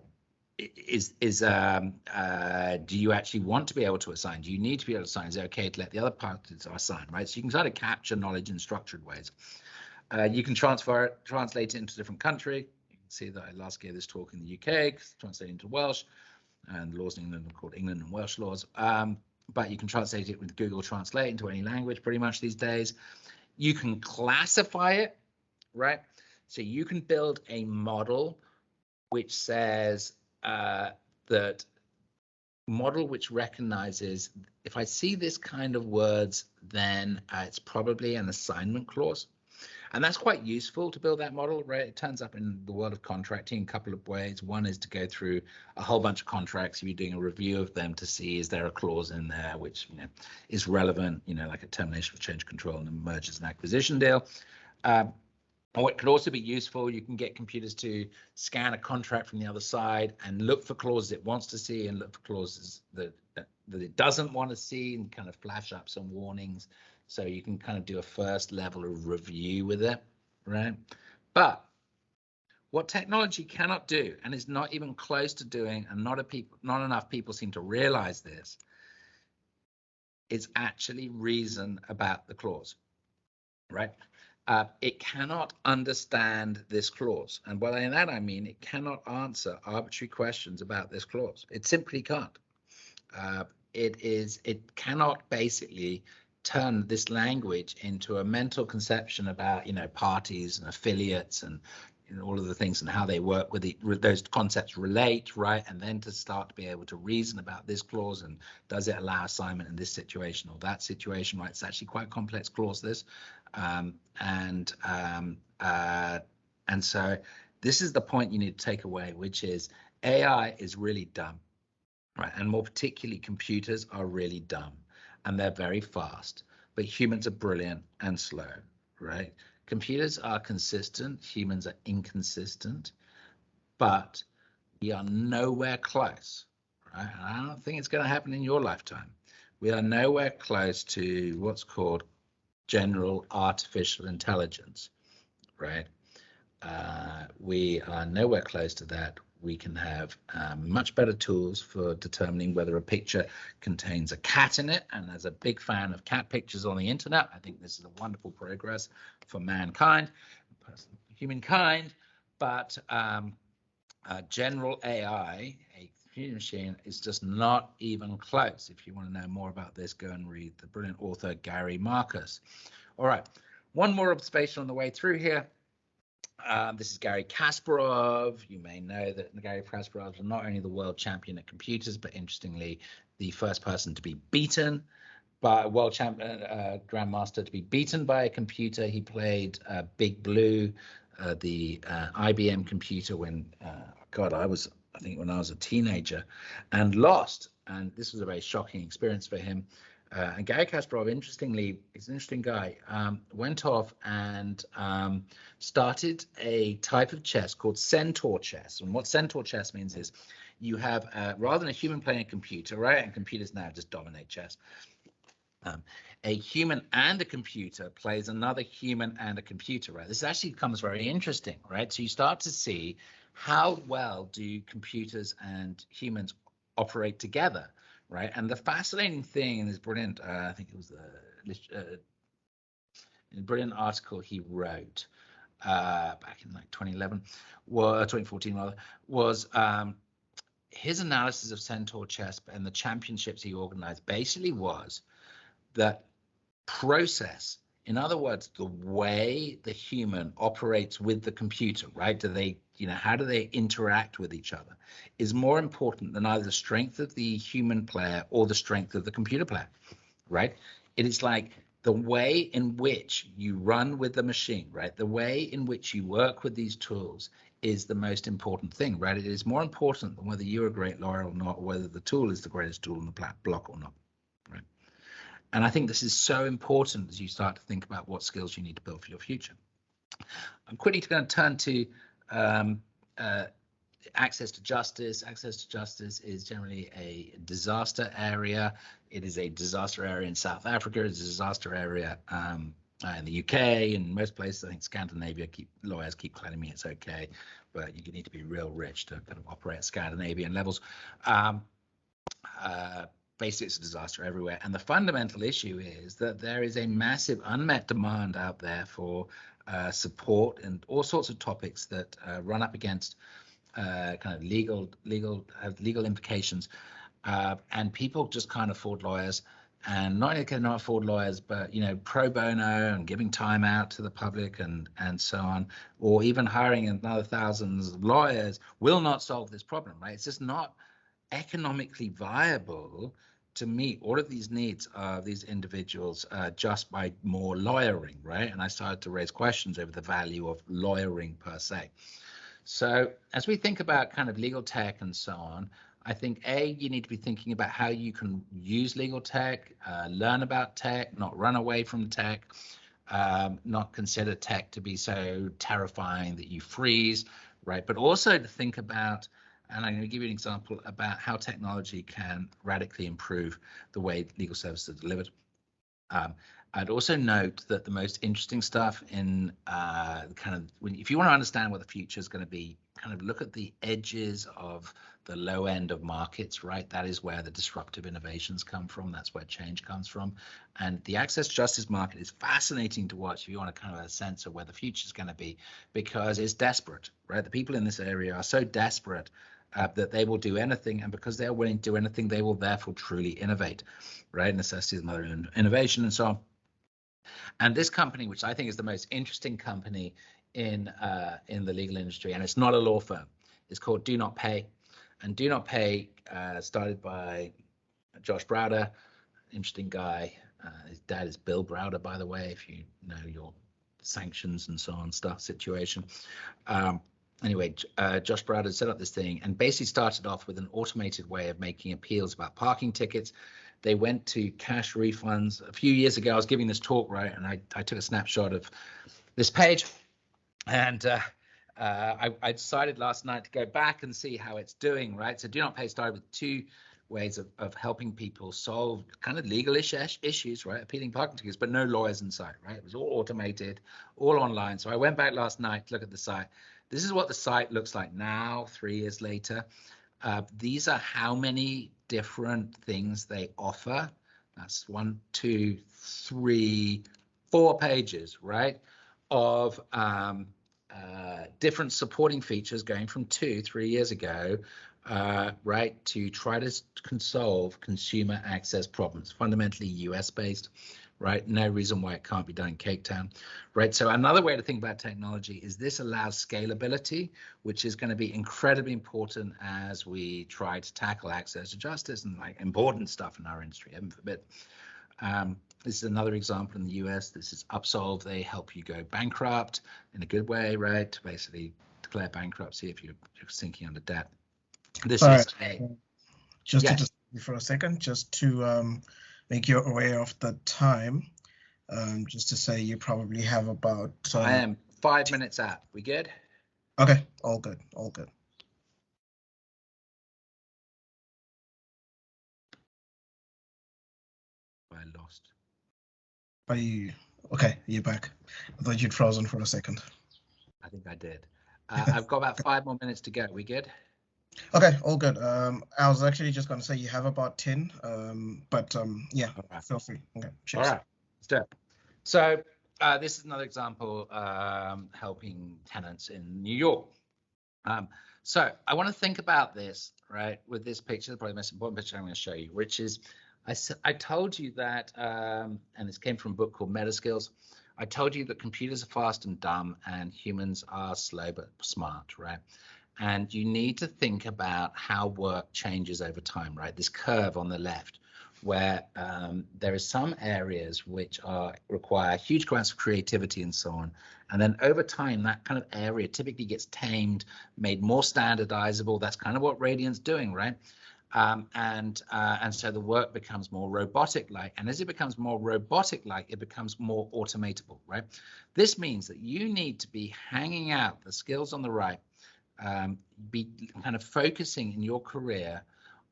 Speaker 1: you actually want to be able to assign? Do you need to be able to assign? Is it okay to let the other parties assign, right? So you can start to capture knowledge in structured ways. You can translate it into a different country. You can see that I last gave this talk in the UK, translated into Welsh, and the laws in England are called England and Welsh laws. But you can translate it with Google Translate into any language pretty much these days. You can classify it, right? So you can build a model which says that model which recognizes if I see this kind of words, then it's probably an assignment clause. And that's quite useful to build that model, right? It turns up in the world of contracting a couple of ways. One is to go through a whole bunch of contracts. You're doing a review of them to see, is there a clause in there which, you know, is relevant, you know, like a termination of change control and a mergers and acquisition deal. Or it could also be useful. You can get computers to scan a contract from the other side and look for clauses it wants to see and look for clauses that it doesn't want to see, and kind of flash up some warnings. So you can kind of do a first level of review with it, right? But what technology cannot do, and is not even close to doing, and not enough people seem to realize this, is actually reason about the clause, right? It cannot understand this clause. And by that I mean it cannot answer arbitrary questions about this clause. It simply can't. It cannot basically turn this language into a mental conception about, you know, parties and affiliates and, you know, all of the things and how they work with those concepts relate, right? And then to start to be able to reason about this clause and does it allow assignment in this situation or that situation, right? It's actually quite a complex clause, this. And so this is the point you need to take away, which is AI is really dumb, right? And more particularly computers are really dumb, and they're very fast, but humans are brilliant and slow, right? Computers are consistent, humans are inconsistent, but we are nowhere close, right? And I don't think it's going to happen in your lifetime. We are nowhere close to what's called general artificial intelligence, right? We are nowhere close to that. We can have much better tools for determining whether a picture contains a cat in it. And as a big fan of cat pictures on the internet, I think this is a wonderful progress for mankind, humankind. But general AI, a computer machine, is just not even close. If you want to know more about this, go and read the brilliant author Gary Marcus. All right, one more observation on the way through here. This is Gary Kasparov. You may know that Gary Kasparov is not only the world champion at computers, but interestingly, the first person to be beaten by a world champion, grandmaster, to be beaten by a computer. He played Big Blue, the IBM computer when, I think when I was a teenager, and lost. And this was a very shocking experience for him. And Gary Kasparov, interestingly, is an interesting guy, went off and started a type of chess called centaur chess. And what centaur chess means is you have, rather than a human playing a computer, right? And computers now just dominate chess. A human and a computer plays another human and a computer, right? This actually becomes very interesting, right? So you start to see how well do computers and humans operate together, right? And the fascinating thing in this brilliant, I think it was a brilliant article he wrote back in like 2011, 2014 rather, was his analysis of centaur chess and the championships he organized basically was that process, in other words, the way the human operates with the computer, right? Do they, you know, how do they interact with each other, is more important than either the strength of the human player or the strength of the computer player, right? It is like the way in which you run with the machine, right? The way in which you work with these tools is the most important thing, right? It is more important than whether you're a great lawyer or not, or whether the tool is the greatest tool in the block or not, right? And I think this is so important as you start to think about what skills you need to build for your future. I'm quickly going to turn to access to justice. Access to justice is generally a disaster area. It is a disaster area in South Africa. It's a disaster area in the UK and most places. I think Scandinavia, lawyers keep telling me it's okay, but you need to be real rich to kind of operate at Scandinavian levels. Basically, it's a disaster everywhere. And the fundamental issue is that there is a massive unmet demand out there for support and all sorts of topics that run up against kind of legal implications. And people just can't afford lawyers. And not only can they not afford lawyers, but, you know, pro bono and giving time out to the public and so on, or even hiring another thousands of lawyers will not solve this problem, right? It's just not economically viable to meet all of these needs of these individuals just by more lawyering, right? And I started to raise questions over the value of lawyering per se. So as we think about kind of legal tech and so on, I think you need to be thinking about how you can use legal tech, learn about tech, not run away from tech, not consider tech to be so terrifying that you freeze, right? But also to think about, and I'm going to give you an example about how technology can radically improve the way legal services are delivered. I'd also note that the most interesting stuff in if you want to understand what the future is going to be, kind of look at the edges of the low end of markets, right? That is where the disruptive innovations come from. That's where change comes from. And the access justice market is fascinating to watch if you want to kind of a sense of where the future is going to be, because it's desperate, right? The people in this area are so desperate that they will do anything, and because they're willing to do anything, they will therefore truly innovate, right? Necessity is mother of innovation, and so on. And this company, which I think is the most interesting company in the legal industry, and it's not a law firm, is called Do Not Pay. And Do Not Pay started by Josh Browder, interesting guy. His dad is Bill Browder, by the way, if you know your sanctions and so on stuff situation. Anyway, Josh Browder set up this thing and basically started off with an automated way of making appeals about parking tickets. They went to cash refunds. A few years ago, I was giving this talk, right, and I took a snapshot of this page, and I decided last night to go back and see how it's doing, right? So Do Not Pay started with two ways of helping people solve kind of legal-ish issues, right? Appealing parking tickets, but no lawyers in sight, right? It was all automated, all online. So I went back last night to look at the site. This is what the site looks like now, 3 years later. These are how many different things they offer. That's 1, 2, 3, 4 pages, right, of different supporting features going from 2, 3 years ago, right, to try to solve consumer access problems, fundamentally US based, right? No reason why it can't be done in Cape Town, right? So another way to think about technology is this allows scalability, which is going to be incredibly important as we try to tackle access to justice and like important stuff in our industry, heaven forbid. This is another example in the US. This is Upsolve. They help you go bankrupt in a good way, right? To basically declare bankruptcy if you're sinking under debt. This is
Speaker 2: just to just for a second, just to make you aware of the time. Just to say, you probably have about.
Speaker 1: I am 5 minutes out. We good?
Speaker 2: Okay, all good, all good.
Speaker 1: I lost.
Speaker 2: Are you okay? You're back. I thought you'd frozen for a second.
Speaker 1: I think I did. I've got about 5 more minutes to go. We good?
Speaker 2: Okay, all good. I was actually just going to say you have about 10, but yeah, right. Feel free. Okay, cheers.
Speaker 1: All right, let's do it. So this is another example helping tenants in New York. So I want to think about this, right, with this picture, probably the most important picture I'm going to show you, which is I told you that, and this came from a book called Meta Skills. I told you that computers are fast and dumb and humans are slow but smart, right? And you need to think about how work changes over time, right? This curve on the left, where there are some areas which require huge amounts of creativity and so on. And then over time, that kind of area typically gets tamed, made more standardizable. That's kind of what Radiant's doing, right? And so the work becomes more robotic-like. And as it becomes more robotic-like, it becomes more automatable, right? This means that you need to be hanging out the skills on the right, be kind of focusing in your career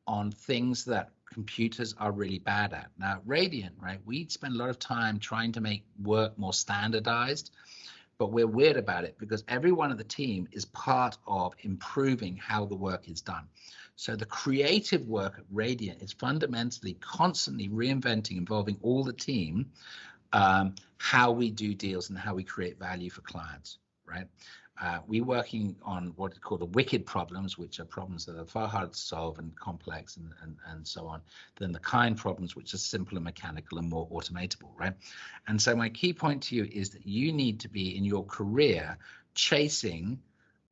Speaker 1: on things that computers are really bad at. Now, at Radiant, right, we spend a lot of time trying to make work more standardized, but we're weird about it because every one of the team is part of improving how the work is done. So the creative work at Radiant is fundamentally constantly reinventing, involving all the team, how we do deals and how we create value for clients, right? We're working on what is called the wicked problems, which are problems that are far harder to solve and complex and so on, than the kind problems, which are simple and mechanical and more automatable, right? And so my key point to you is that you need to be in your career chasing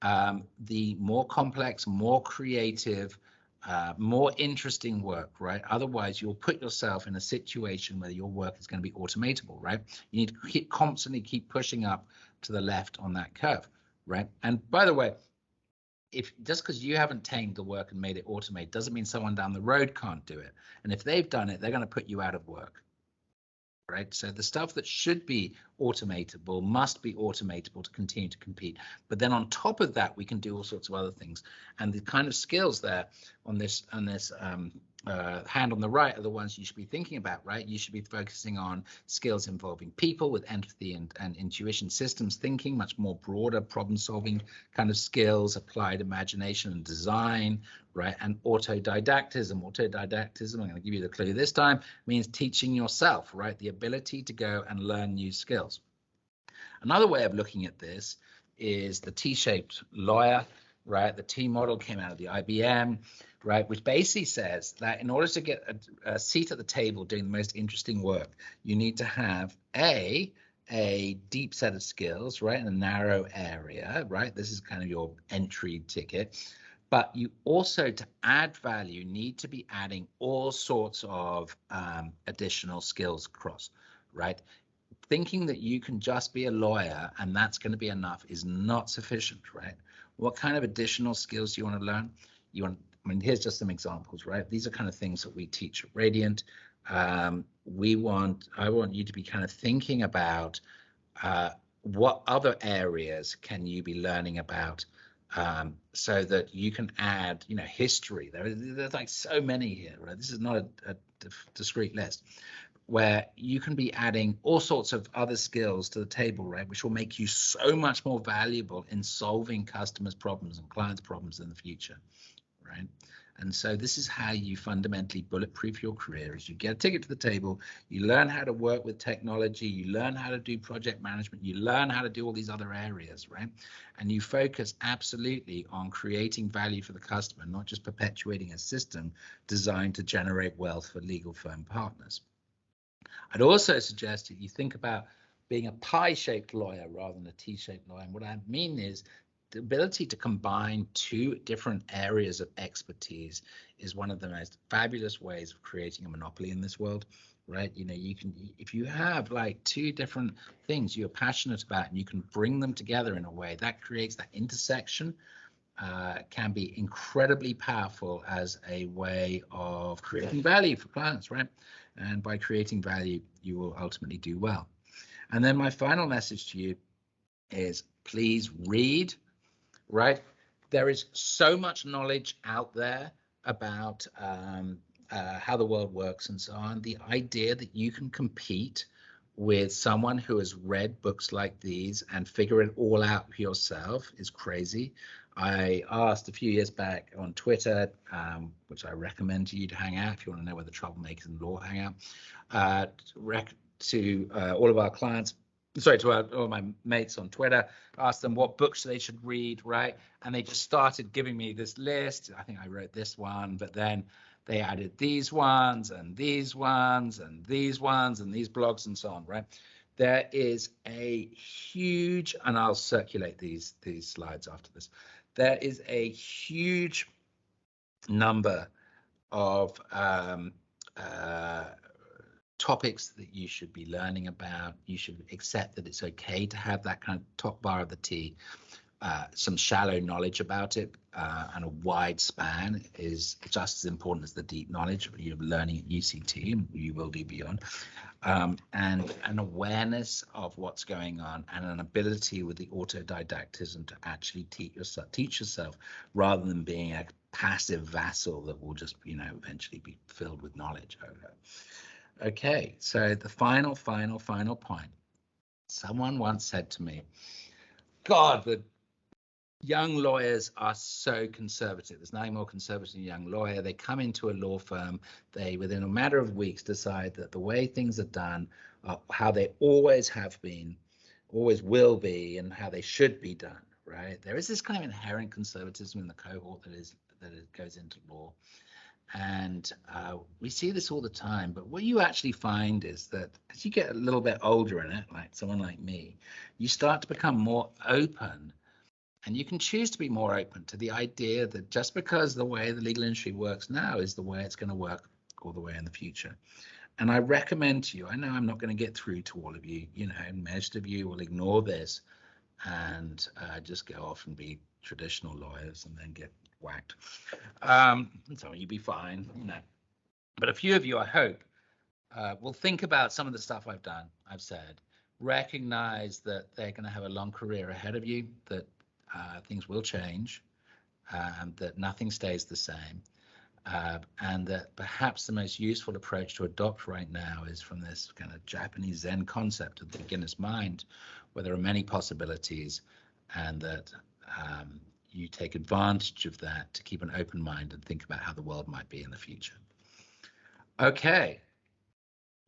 Speaker 1: the more complex, more creative more interesting work, right? Otherwise, you'll put yourself in a situation where your work is going to be automatable, right? You need to constantly keep pushing up to the left on that curve, right? And by the way, if just because you haven't tamed the work and made it automate doesn't mean someone down the road can't do it. And if they've done it, they're going to put you out of work. Right? So the stuff that should be automatable must be automatable to continue to compete. But then on top of that, we can do all sorts of other things. And the kind of skills there on this hand on the right are the ones you should be thinking about, right? You should be focusing on skills involving people with empathy and intuition, systems thinking, much more broader problem solving kind of skills, applied imagination and design, right? And autodidactism. Autodidactism, I'm going to give you the clue this time, means teaching yourself, right? The ability to go and learn new skills. Another way of looking at this is the T-shaped lawyer, right? The T model came out of the IBM, right? Which basically says that in order to get a seat at the table doing the most interesting work, you need to have a deep set of skills, right? In a narrow area, right? This is kind of your entry ticket. But you also, to add value, need to be adding all sorts of additional skills across, right? Thinking that you can just be a lawyer and that's going to be enough is not sufficient, right? What kind of additional skills do you want to learn? I mean, here's just some examples, right? These are kind of things that we teach at Radiant. I want you to be kind of thinking about what other areas can you be learning about, so that you can add, history. There's like so many here, right? This is not a discrete list, where you can be adding all sorts of other skills to the table, right? Which will make you so much more valuable in solving customers' problems and clients' problems in the future, right? And so this is how you fundamentally bulletproof your career: is you get a ticket to the table, you learn how to work with technology, you learn how to do project management, you learn how to do all these other areas, right? And you focus absolutely on creating value for the customer, not just perpetuating a system designed to generate wealth for legal firm partners. I'd also suggest that you think about being a pie-shaped lawyer rather than a T-shaped lawyer. And what I mean is the ability to combine two different areas of expertise is one of the most fabulous ways of creating a monopoly in this world, right? You can, if you have like two different things you're passionate about and you can bring them together in a way that creates that intersection, can be incredibly powerful as a way of creating value for clients, right? And by creating value, you will ultimately do well. And then my final message to you is please read, right? There is so much knowledge out there about how the world works and so on. The idea that you can compete with someone who has read books like these and figure it all out for yourself is crazy. I asked a few years back on Twitter, which I recommend to you to hang out if you want to know where the troublemakers in law hang out, to all of our clients, to all my mates on Twitter, asked them what books they should read, right? And they just started giving me this list. I think I wrote this one, but then they added these ones and these ones and these ones and these blogs and so on, right? There is a huge, and I'll circulate these slides after this. There is a huge number of topics that you should be learning about. You should accept that it's okay to have that kind of top bar of the T. Some shallow knowledge about it and a wide span is just as important as the deep knowledge you're learning at UCT and you will do beyond. And an awareness of what's going on and an ability with the autodidactism to actually teach yourself rather than being a passive vassal that will just, eventually be filled with knowledge. Okay, so the final point. Someone once said to me, God, the young lawyers are so conservative. There's nothing more conservative than a young lawyer. They come into a law firm, they within a matter of weeks decide that the way things are done are how they always have been, always will be, and how they should be done, right? There is this kind of inherent conservatism in the cohort that goes into law. And we see this all the time, but what you actually find is that as you get a little bit older in it, like someone like me, you start to become more open And you can choose to be more open to the idea that just because the way the legal industry works now is the way it's going to work all the way in the future. And I recommend to you, I know I'm not going to get through to all of you, most of you will ignore this and just go off and be traditional lawyers and then get whacked. And so you'll be fine, But a few of you, I hope, will think about some of the stuff I've said, recognize that they're going to have a long career ahead of you, that things will change, that nothing stays the same, and that perhaps the most useful approach to adopt right now is from this kind of Japanese Zen concept of the beginner's mind, where there are many possibilities, and that you take advantage of that to keep an open mind and think about how the world might be in the future. Okay,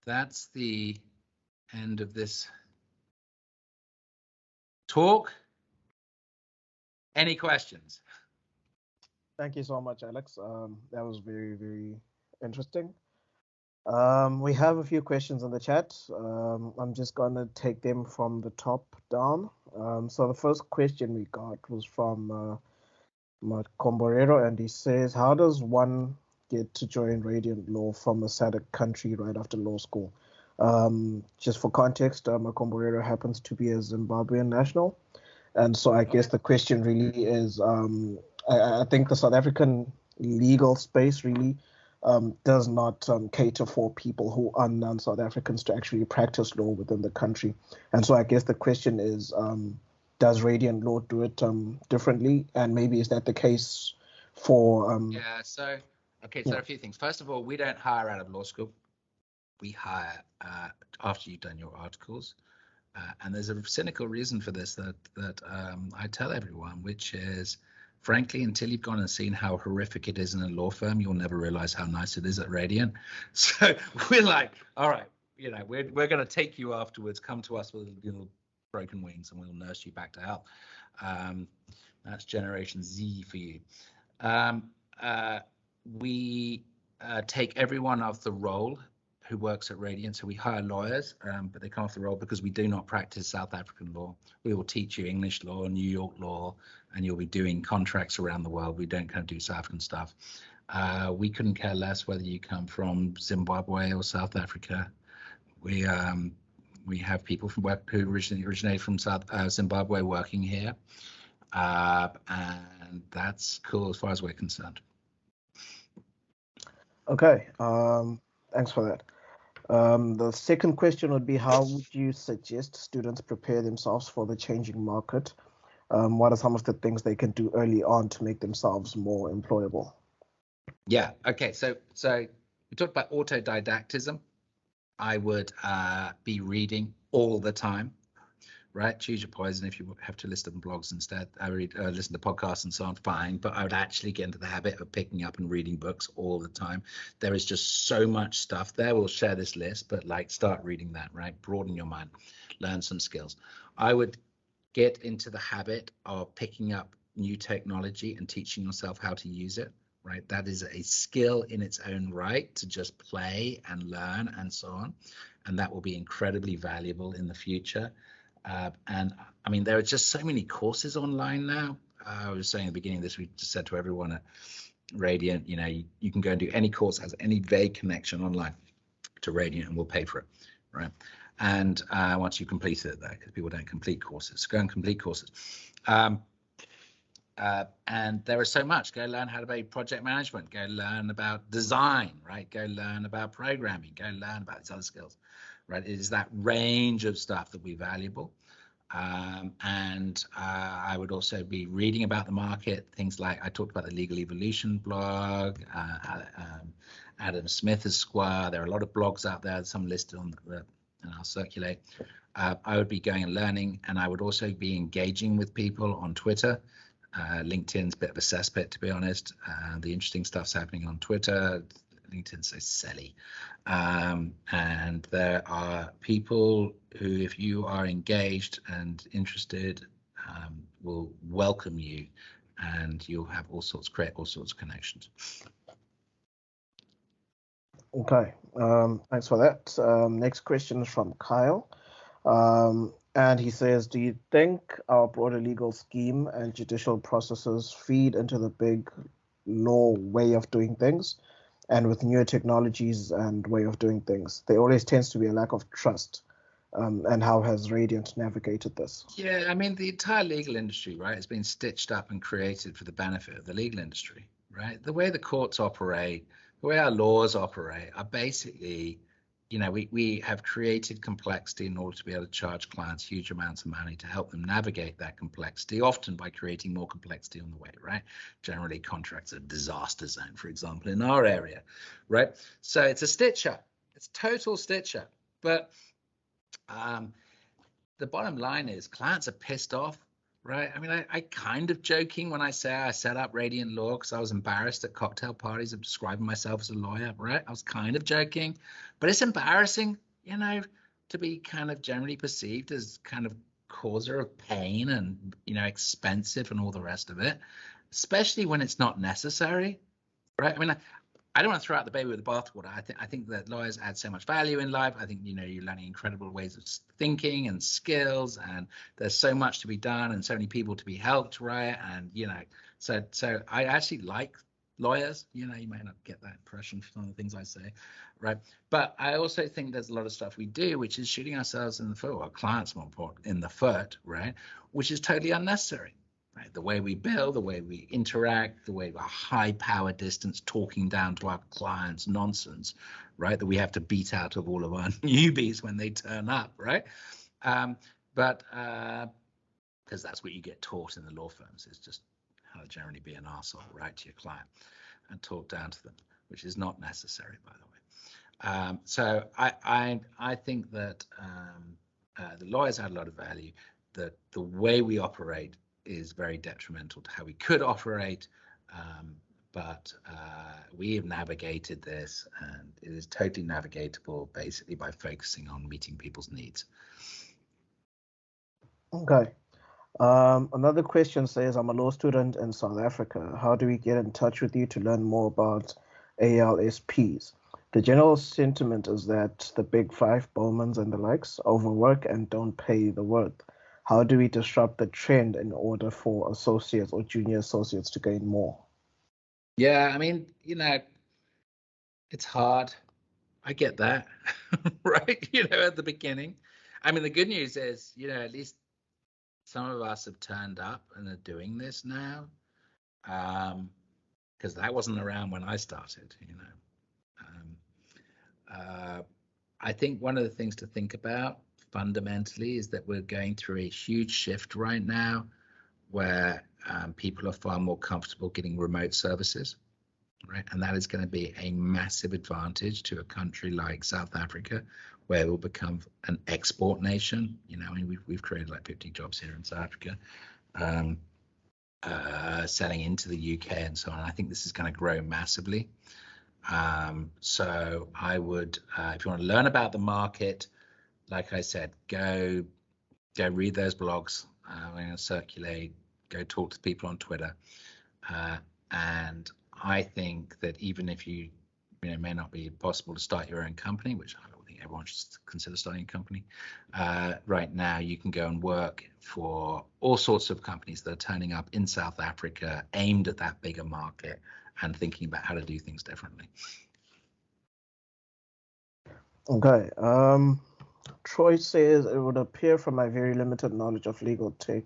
Speaker 1: that's the end of this talk. Any questions?
Speaker 2: Thank you so much, Alex. That was very, very interesting. We have a few questions in the chat. I'm just going to take them from the top down. So the first question we got was from Comborero, and he says, how does one get to join Radiant Law from a SADC country right after law school? Just for context, Comborero happens to be a Zimbabwean national. And so I guess the question really is, I think the South African legal space really does not cater for people who are non-South Africans to actually practice law within the country. And so I guess the question is, does Radiant Law do it differently? And maybe is that the case for...
Speaker 1: Yeah, so there are a few things. First of all, we don't hire out of law school. We hire after you've done your articles. And there's a cynical reason for this that I tell everyone, which is, frankly, until you've gone and seen how horrific it is in a law firm, you'll never realize how nice it is at Radiant. So we're like, all right, we're going to take you afterwards. Come to us with little broken wings, and we'll nurse you back to health. That's Generation Z for you. We take everyone off the roll who works at Radiant. So we hire lawyers, but they come off the roll because we do not practice South African law. We will teach you English law, New York law, and you'll be doing contracts around the world. We don't kind of do South African stuff. We couldn't care less whether you come from Zimbabwe or South Africa. We have people who originate from Zimbabwe working here, and that's cool as far as we're concerned.
Speaker 2: Okay, thanks for that. The second question would be, how would you suggest students prepare themselves for the changing market? What are some of the things they can do early on to make themselves more employable?
Speaker 1: Yeah, okay, so we talked about autodidactism. I would be reading all the time, right? Choose your poison. If you have to listen to blogs instead, listen to podcasts and so on, fine. But I would actually get into the habit of picking up and reading books all the time. There is just so much stuff there. We'll share this list, but start reading that, right? Broaden your mind, learn some skills. I would get into the habit of picking up new technology and teaching yourself how to use it, right? That is a skill in its own right, to just play and learn and so on. And that will be incredibly valuable in the future. And I mean, there are just so many courses online now. I was saying at the beginning of this, we just said to everyone at Radiant, you can go and do any course that has any vague connection online to Radiant, and we'll pay for it, right? And once you complete it, because people don't complete courses, go and complete courses. And there is so much. Go learn how to do project management. Go learn about design, right? Go learn about programming. Go learn about these other skills, right? It is that range of stuff that will be valuable. And I would also be reading about the market, things like I talked about the Legal Evolution blog, Adam Smith Esquire. There are a lot of blogs out there, some listed on and I'll circulate. I would be going and learning, and I would also be engaging with people on Twitter. LinkedIn's a bit of a cesspit, to be honest. The interesting stuff's happening on Twitter. LinkedIn's so silly. And there are people who, if you are engaged and interested, will welcome you, and you'll have create all sorts of connections.
Speaker 2: Okay, thanks for that. Next question is from Kyle. And he says, do you think our broader legal scheme and judicial processes feed into the big law way of doing things? And with newer technologies and way of doing things, there always tends to be a lack of trust. And how has Radiant navigated this?
Speaker 1: Yeah, I mean, the entire legal industry, right, has been stitched up and created for the benefit of the legal industry, right? The way the courts operate, the way our laws operate are basically, we have created complexity in order to be able to charge clients huge amounts of money to help them navigate that complexity, often by creating more complexity on the way, right? Generally, contracts are a disaster zone, for example, in our area, right? So it's a stitch up, it's total stitch up. But the bottom line is clients are pissed off, right? I mean, I kind of joking when I say I set up Radiant Law because I was embarrassed at cocktail parties of describing myself as a lawyer, right? I was kind of joking, but it's embarrassing, to be kind of generally perceived as kind of causer of pain and, expensive and all the rest of it, especially when it's not necessary, right? I mean, I don't want to throw out the baby with the bathwater. I think that lawyers add so much value in life. I think you're learning incredible ways of thinking and skills, and there's so much to be done and so many people to be helped, right? And so I actually like lawyers. You may not get that impression from the things I say, right? But I also think there's a lot of stuff we do which is shooting ourselves in the foot, or our clients more important, in the foot, right? Which is totally unnecessary. Right? The way we build, the way we interact, the way our high power distance talking down to our clients nonsense, right? That we have to beat out of all of our newbies when they turn up, right? But because that's what you get taught in the law firms, is just how to generally be an arsehole, right, to your client and talk down to them, which is not necessary, by the way. So I think that the lawyers add a lot of value. That the way we operate is very detrimental to how we could operate, but we have navigated this, and it is totally navigatable basically by focusing on meeting people's needs.
Speaker 2: Okay. Another question says, I'm a law student in South Africa. How do we get in touch with you to learn more about ALSPs? The general sentiment is that the big five, Bowmans and the likes, overwork and don't pay the worth. How do we disrupt the trend in order for associates or junior associates to gain more?
Speaker 1: Yeah, I mean, it's hard. I get that, right? At the beginning. I mean, the good news is, at least some of us have turned up and are doing this now, because that wasn't around when I started. I think one of the things to think about fundamentally is that we're going through a huge shift right now where people are far more comfortable getting remote services, right? And that is going to be a massive advantage to a country like South Africa, where it will become an export nation. I mean, we've created like 50 jobs here in South Africa, selling into the UK and so on. I think this is going to grow massively. So I would, if you want to learn about the market, like I said, go read those blogs. I'm going to circulate, go talk to people on Twitter. And I think that even if you may not be possible to start your own company, which I don't think everyone should consider starting a company, right now you can go and work for all sorts of companies that are turning up in South Africa, aimed at that bigger market and thinking about how to do things differently.
Speaker 2: Okay. Troy says, it would appear from my very limited knowledge of legal tech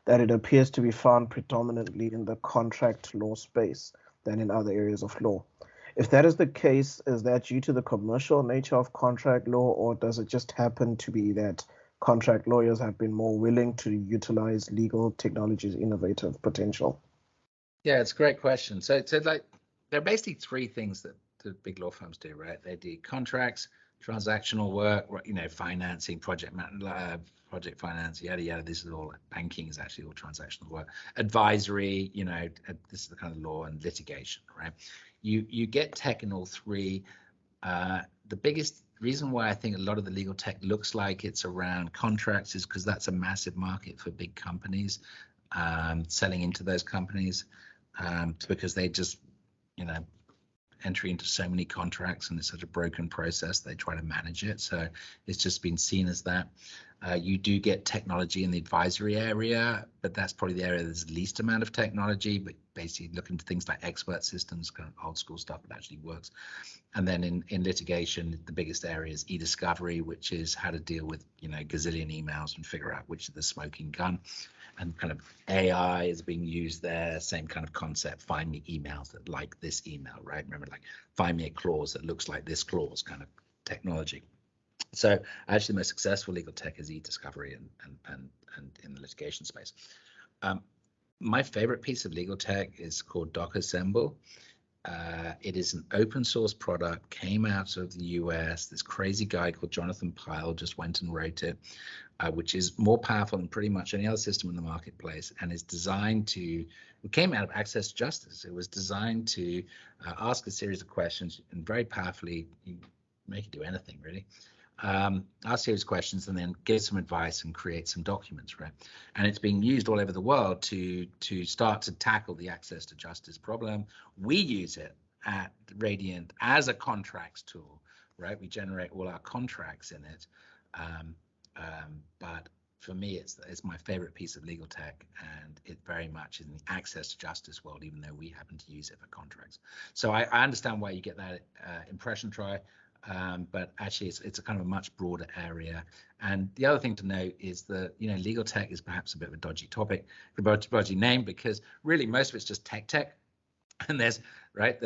Speaker 2: that it appears to be found predominantly in the contract law space than in other areas of law. If that is the case, is that due to the commercial nature of contract law, or does it just happen to be that contract lawyers have been more willing to utilize legal technology's innovative potential?
Speaker 1: Yeah, it's a great question. So like, there are basically three things that the big law firms do, right? They do contracts, transactional work, financing, project finance, yada yada. This is all banking is actually all transactional work. Advisory, this is the kind of law, and litigation, right? You get tech in all three. The biggest reason why I think a lot of the legal tech looks like it's around contracts is because that's a massive market for big companies, selling into those companies, because they just, entry into so many contracts, and it's such a broken process. They try to manage it, so it's just been seen as that. You do get technology in the advisory area, but that's probably the area there's the least amount of technology. But basically, look into things like expert systems, kind of old school stuff that actually works. And then in litigation, the biggest area is e-discovery, which is how to deal with gazillion emails and figure out which is the smoking gun. And kind of AI is being used there, same kind of concept. Find me emails that like this email, right? Remember, like find me a clause that looks like this clause, kind of technology. So actually, the most successful legal tech is e-discovery and in the litigation space. My favorite piece of legal tech is called DocAssemble. It is an open source product, came out of the US. This crazy guy called Jonathan Pyle just went and wrote it, which is more powerful than pretty much any other system in the marketplace, and is designed to, it came out of Access to Justice. It was designed to ask a series of questions and very powerfully, you make it do anything really. Ask a series of questions and then give some advice and create some documents, right? And it's being used all over the world to start to tackle the access to justice problem. We use it at Radiant as a contracts tool, right? We generate all our contracts in it. But for me, it's my favorite piece of legal tech, and it very much is in the access to justice world, even though we happen to use it for contracts. So I understand why you get that impression, Troy. But actually, it's a kind of a much broader area. And the other thing to note is that legal tech is perhaps a bit of a dodgy topic, a dodgy name, because really most of it's just tech. And there's like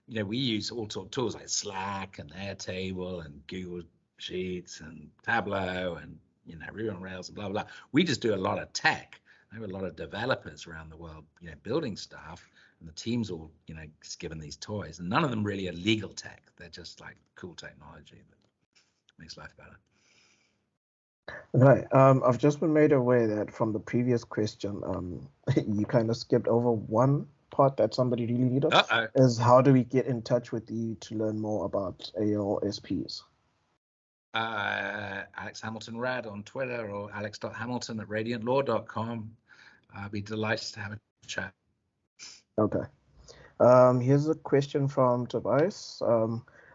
Speaker 1: we use all sorts of tools like Slack and Airtable and Google Sheets and Tableau and Ruby on Rails and blah blah blah. We just do a lot of tech. I have a lot of developers around the world, building stuff. And the team's all, given these toys, and none of them really are legal tech. They're just like cool technology that makes life better.
Speaker 2: Right. I've just been made aware that from the previous question, you kind of skipped over one part that somebody really needed. Is how do we get in touch with you to learn more about ALSPs?
Speaker 1: Alex Hamilton Rad on Twitter, or alex.hamilton@radiantlaw.com. I'll be delighted to have a chat.
Speaker 2: Okay. Here's a question from Tobias.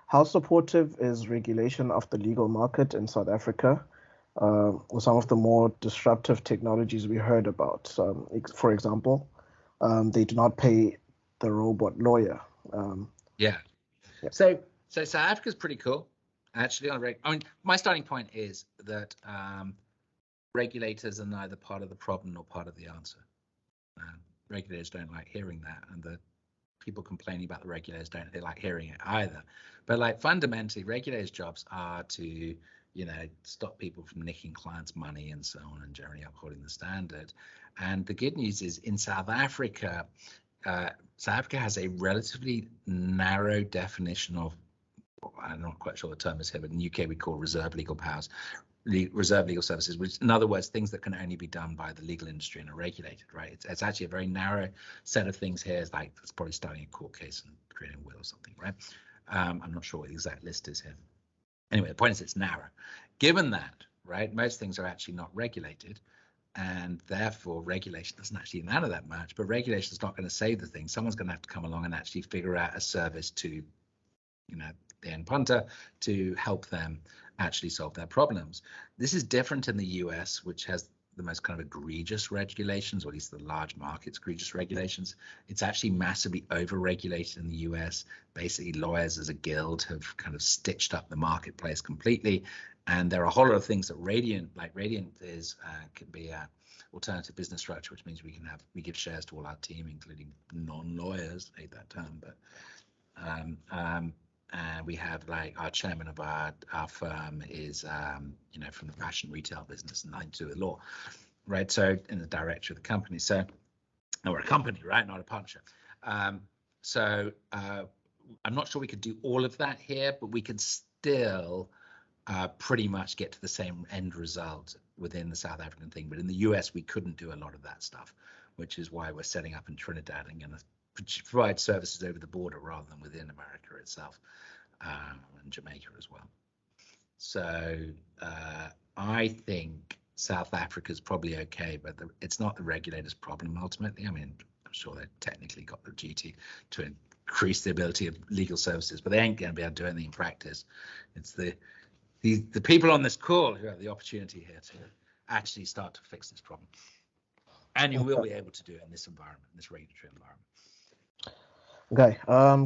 Speaker 2: How supportive is regulation of the legal market in South Africa? With some of the more disruptive technologies we heard about. For example, they do not pay the robot lawyer.
Speaker 1: Yeah. So South Africa's pretty cool, actually. My starting point is that regulators are neither part of the problem nor part of the answer. Regulators don't like hearing that, and the people complaining about the regulators don't like hearing it either. But fundamentally, regulators' jobs are to stop people from nicking clients' money and so on, and generally upholding the standard. And the good news is in South Africa has a relatively narrow definition of, I'm not quite sure the term is here, but in the UK we call reserved legal powers. Reserved legal services, which in other words, things that can only be done by the legal industry and are regulated, right? It's actually a very narrow set of things here. It's probably starting a court case and creating a will or something, right? I'm not sure what the exact list is here. Anyway, the point is it's narrow. Given that, right, most things are actually not regulated, and therefore regulation doesn't actually matter that much, but regulation is not going to save the thing. Someone's going to have to come along and actually figure out a service to the end punter to help them actually solve their problems. This is different in the US, which has the most kind of egregious regulations, or at least the large markets egregious regulations. It's actually massively over-regulated in the US. Basically, lawyers as a guild have kind of stitched up the marketplace completely. And there are a whole lot of things that Radiant is, could be a alternative business structure, which means we give shares to all our team, including non-lawyers. I hate that term, but we have our chairman of our firm is from the fashion retail business and nothing to do with law, right? So in the director of the company, so we're a company, right, not a partnership. So I'm not sure we could do all of that here, but we could still pretty much get to the same end result within the South African thing. But in the US, we couldn't do a lot of that stuff, which is why we're setting up in Trinidad and going to provide services over the border rather than within America itself, and Jamaica as well. So I think South Africa is probably okay, but it's not the regulator's problem ultimately. I mean, I'm sure they've technically got the duty to increase the ability of legal services, but they ain't going to be able to do anything in practice. It's the people on this call who have the opportunity here to actually start to fix this problem. And you will be able to do it in this environment, this regulatory environment.
Speaker 2: Okay.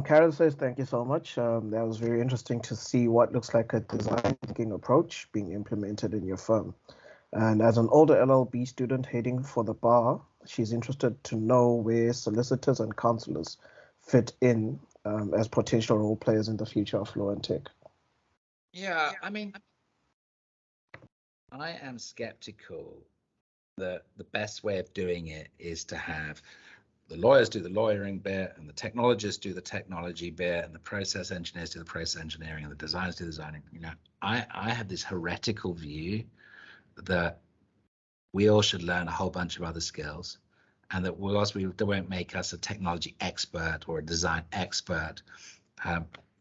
Speaker 2: Karen says, thank you so much. That was very interesting to see what looks like a design thinking approach being implemented in your firm. And as an older LLB student heading for the bar, she's interested to know where solicitors and counselors fit in as potential role players in the future of law and tech.
Speaker 1: Yeah, I mean, I am skeptical that the best way of doing it is to have the lawyers do the lawyering bit and the technologists do the technology bit and the process engineers do the process engineering and the designers do the designing. You know, I have this heretical view that we all should learn a whole bunch of other skills, and that they won't make us a technology expert or a design expert.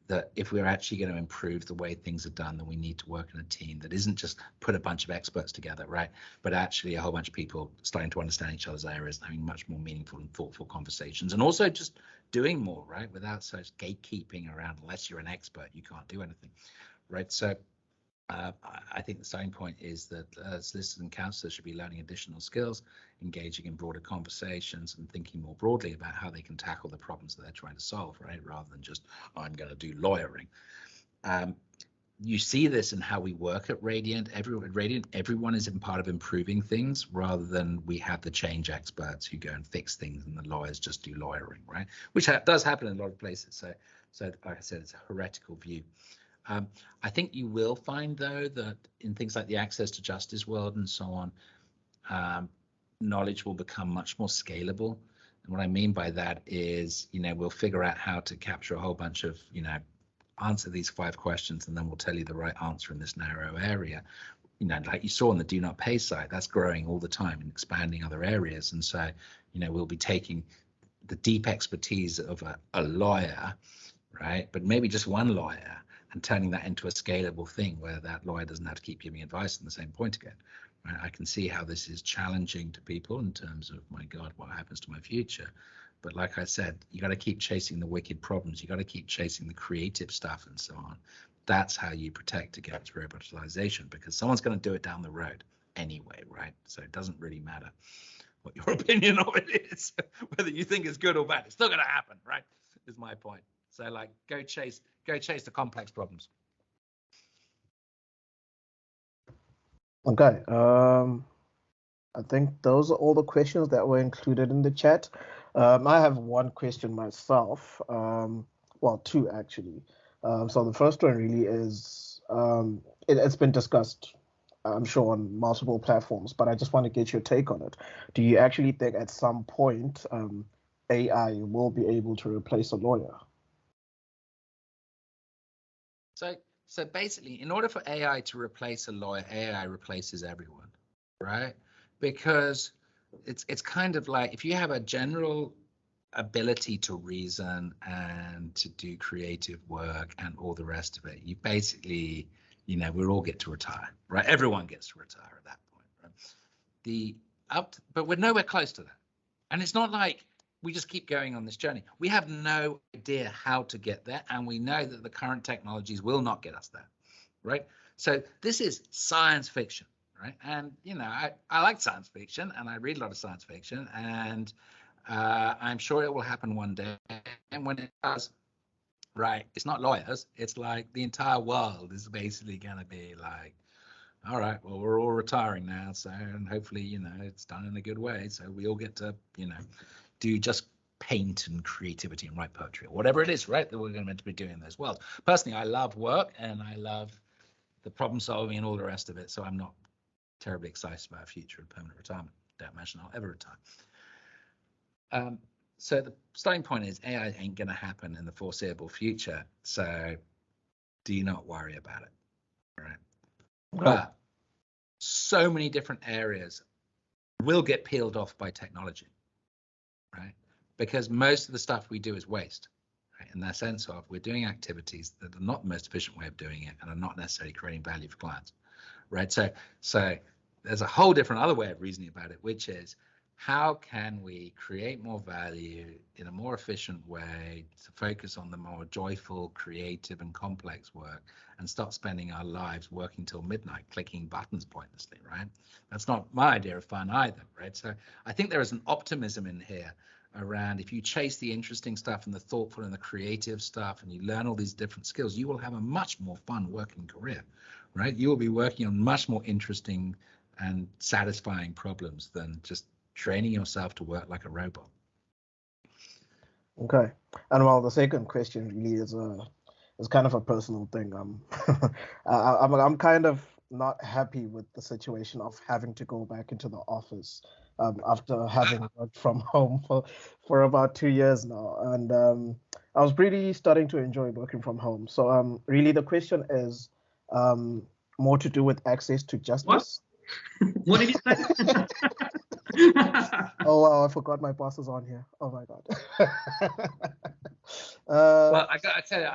Speaker 1: That if we're actually going to improve the way things are done, then we need to work in a team that isn't just put a bunch of experts together, right? But actually a whole bunch of people starting to understand each other's areas, having much more meaningful and thoughtful conversations, and also just doing more, right? Without such gatekeeping around, unless you're an expert, you can't do anything, right? So I think the starting point is that solicitors and counselors should be learning additional skills, engaging in broader conversations, and thinking more broadly about how they can tackle the problems that they're trying to solve, right? Rather than just, oh, I'm going to do lawyering. You see this in how we work at Radiant. Everyone is in part of improving things, rather than we have the change experts who go and fix things and the lawyers just do lawyering, right? Which does happen in a lot of places. So like I said, it's a heretical view. I think you will find, though, that in things like the access to justice world and so on, knowledge will become much more scalable. And what I mean by that is, we'll figure out how to capture a whole bunch of, answer these 5 questions, and then we'll tell you the right answer in this narrow area. Like you saw on the Do Not Pay site, that's growing all the time and expanding other areas. And so, we'll be taking the deep expertise of a lawyer, right? But maybe just one lawyer, and turning that into a scalable thing where that lawyer doesn't have to keep giving advice on the same point again. Right? I can see how this is challenging to people in terms of, my God, what happens to my future? But like I said, you got to keep chasing the wicked problems. You got to keep chasing the creative stuff and so on. That's how you protect against robotization, because someone's going to do it down the road anyway, right? So it doesn't really matter what your opinion of it is, whether you think it's good or bad. It's still going to happen, right? Is my point. So like, go chase the complex problems.
Speaker 2: Okay. I think those are all the questions that were included in the chat. I have one question myself. Well, 2 actually. So the first one really is, it's been discussed, I'm sure, on multiple platforms, but I just want to get your take on it. Do you actually think at some point AI will be able to replace a lawyer?
Speaker 1: So basically, in order for AI to replace a lawyer, AI replaces everyone, right? Because it's kind of like, if you have a general ability to reason and to do creative work and all the rest of it, you basically, we all get to retire, right? Everyone gets to retire at that point, right? But we're nowhere close to that. And it's not like we just keep going on this journey. We have no idea how to get there, and we know that the current technologies will not get us there, right? So this is science fiction, right? And I like science fiction, and I read a lot of science fiction, and I'm sure it will happen one day. And when it does, right, it's not lawyers. It's like the entire world is basically going to be like, all right, well, we're all retiring now, so, and hopefully, it's done in a good way, so we all get to, do just paint and creativity and write poetry or whatever it is, right, that we're meant to be doing in those worlds. Personally, I love work and I love the problem solving and all the rest of it, so I'm not terribly excited about a future of permanent retirement. Don't imagine I'll ever retire. So the starting point is AI ain't going to happen in the foreseeable future, so do not worry about it, right? But so many different areas will get peeled off by technology, right? Because most of the stuff we do is waste, right? In that sense of, we're doing activities that are not the most efficient way of doing it and are not necessarily creating value for clients, right? So there's a whole different other way of reasoning about it, which is how can we create more value in a more efficient way to focus on the more joyful, creative, and complex work and stop spending our lives working till midnight, clicking buttons pointlessly, right? That's not my idea of fun either, right? So I think there is an optimism in here around if you chase the interesting stuff and the thoughtful and the creative stuff and you learn all these different skills, you will have a much more fun working career, right? You will be working on much more interesting and satisfying problems than just training yourself to work like a robot.
Speaker 2: Okay. And well, the second question really is kind of a personal thing. I'm kind of not happy with the situation of having to go back into the office after having worked from home for about 2 years now, and I was really starting to enjoy working from home. So really the question is more to do with access to justice.
Speaker 3: What did you say?
Speaker 2: Oh wow, I forgot my boss is on here. Oh my god.
Speaker 1: Well, I tell you,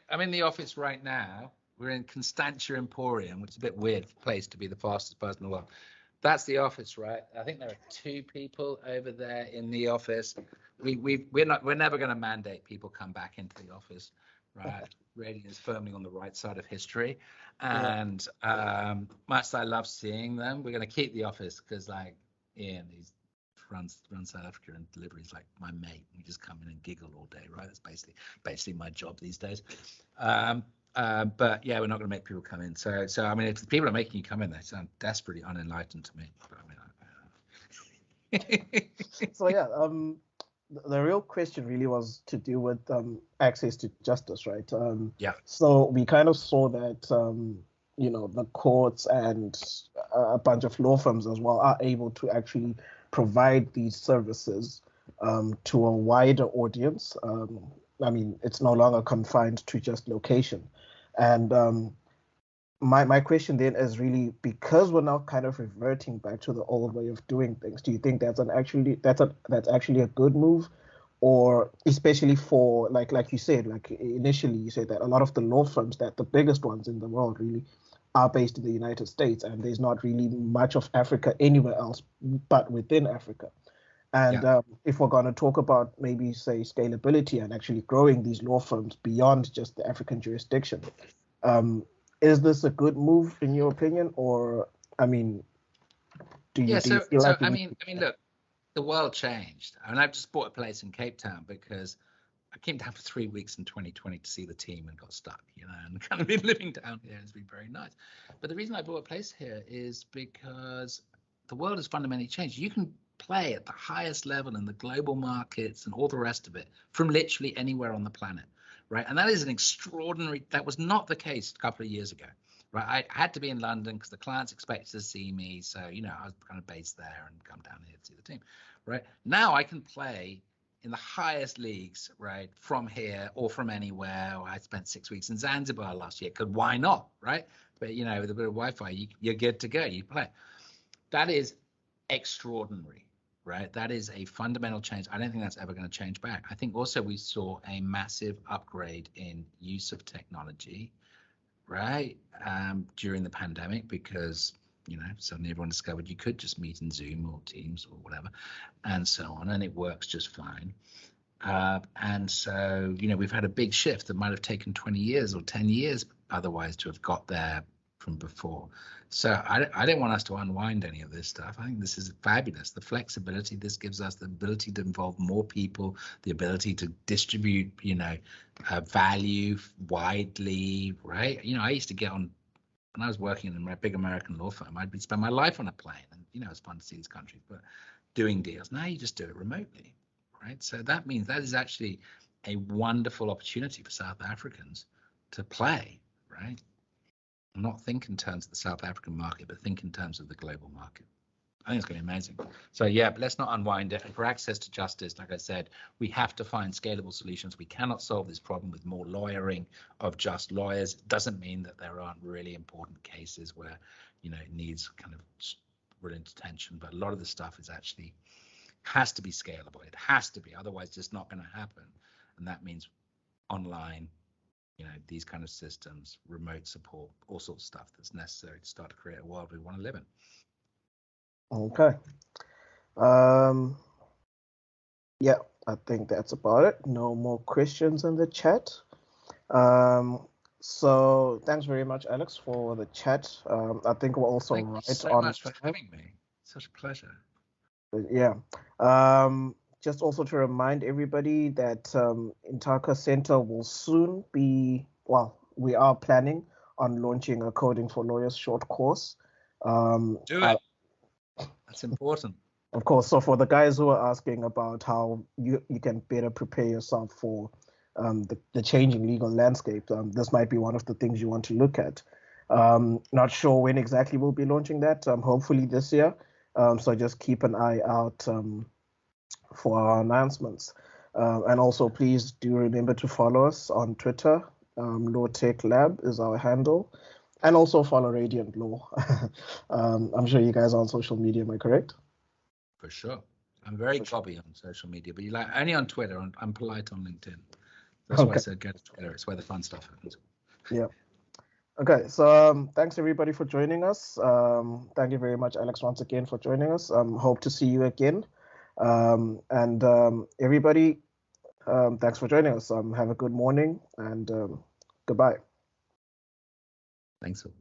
Speaker 1: I'm in the office right now. We're in Constantia Emporium, which is a bit weird place to be the fastest person in the world. That's the office, right? I think there are 2 people over there in the office. We're never going to mandate people come back into the office, right? Reading is firmly on the right side of history, and much as I love seeing them, we're going to keep the office because, like, Ian, he's runs South Africa and deliveries like my mate. We just come in and giggle all day, right? That's basically my job these days. But yeah, we're not going to make people come in. So I mean, if the people are making you come in, they sound desperately unenlightened to me. But, I mean,
Speaker 2: So yeah, the real question really was to do with access to justice, right?
Speaker 1: Yeah.
Speaker 2: So we kind of saw that the courts and a bunch of law firms as well are able to actually provide these services to a wider audience. I mean, it's no longer confined to just location. And my question then is really, because we're now kind of reverting back to the old way of doing things, do you think that's actually a good move? Or especially for like you said, like initially you said that a lot of the law firms, that the biggest ones in the world really are based in the United States, and there's not really much of Africa anywhere else but within Africa. And if we're going to talk about maybe say scalability and actually growing these law firms beyond just the African jurisdiction, is this a good move in your opinion? Or I mean, do you feel like
Speaker 1: I mean, look, the world changed. I mean, I've just bought a place in Cape Town because I came down for 3 weeks in 2020 to see the team and got stuck, and kind of been living down here. It's been very nice. But the reason I bought a place here is because the world has fundamentally changed. You can play at the highest level in the global markets and all the rest of it from literally anywhere on the planet, right? And that is that was not the case a couple of years ago, right? I had to be in London because the clients expected to see me. So, I was kind of based there and come down here to see the team, right? Now I can play in the highest leagues, right, from here or from anywhere. I spent 6 weeks in Zanzibar last year. Why not, right? But, with a bit of Wi-Fi, you're good to go. You play. That is extraordinary, right? That is a fundamental change. I don't think that's ever going to change back. I think also we saw a massive upgrade in use of technology, right, during the pandemic because, suddenly everyone discovered you could just meet in Zoom or Teams or whatever, and so on, and it works just fine. And so, we've had a big shift that might have taken 20 years or 10 years otherwise to have got there from before. So I don't want us to unwind any of this stuff. I think this is fabulous. The flexibility this gives us, the ability to involve more people, the ability to distribute, value widely, right? I used to get on, when I was working in a big American law firm, I'd spend my life on a plane, and it's fun to see these countries, but doing deals. Now you just do it remotely, right? So that means that is actually a wonderful opportunity for South Africans to play, right? Not think in terms of the South African market, but think in terms of the global market. I think it's going to be amazing. So yeah, but let's not unwind it. And for access to justice, like I said, we have to find scalable solutions. We cannot solve this problem with more lawyering of just lawyers. It doesn't mean that there aren't really important cases where, it needs kind of brilliant attention. But a lot of the stuff has to be scalable. It has to be, otherwise it's just not going to happen. And that means online, these kind of systems, remote support, all sorts of stuff that's necessary to start to create a world we want to live in.
Speaker 2: Okay. Um, yeah, I think that's about it. No more questions in the chat. So thanks very much, Alex, for the chat. I think we're also
Speaker 1: Thank you
Speaker 2: right
Speaker 1: so
Speaker 2: on.
Speaker 1: much for having me. Such a pleasure.
Speaker 2: Yeah. Just also to remind everybody that iNtaka Center will soon be, well, we are planning on launching a Coding for Lawyers short course.
Speaker 1: Do it. That's important.
Speaker 2: Of course, so for the guys who are asking about how you can better prepare yourself for the changing legal landscape, this might be one of the things you want to look at. Not sure when exactly we'll be launching that, hopefully this year. So just keep an eye out for our announcements. And also, please do remember to follow us on Twitter. Law Tech Lab is our handle. And also follow Radiant Law. I'm sure you guys are on social media, am I correct?
Speaker 1: For sure. I'm very gobby on social media, but you like only on Twitter. I'm polite on LinkedIn. That's why I said go to Twitter. It's where the fun stuff happens.
Speaker 2: Yeah. Okay, so thanks everybody for joining us. Thank you very much, Alex, once again for joining us. Hope to see you again. And everybody, thanks for joining us. Have a good morning and goodbye.
Speaker 1: Thanks all.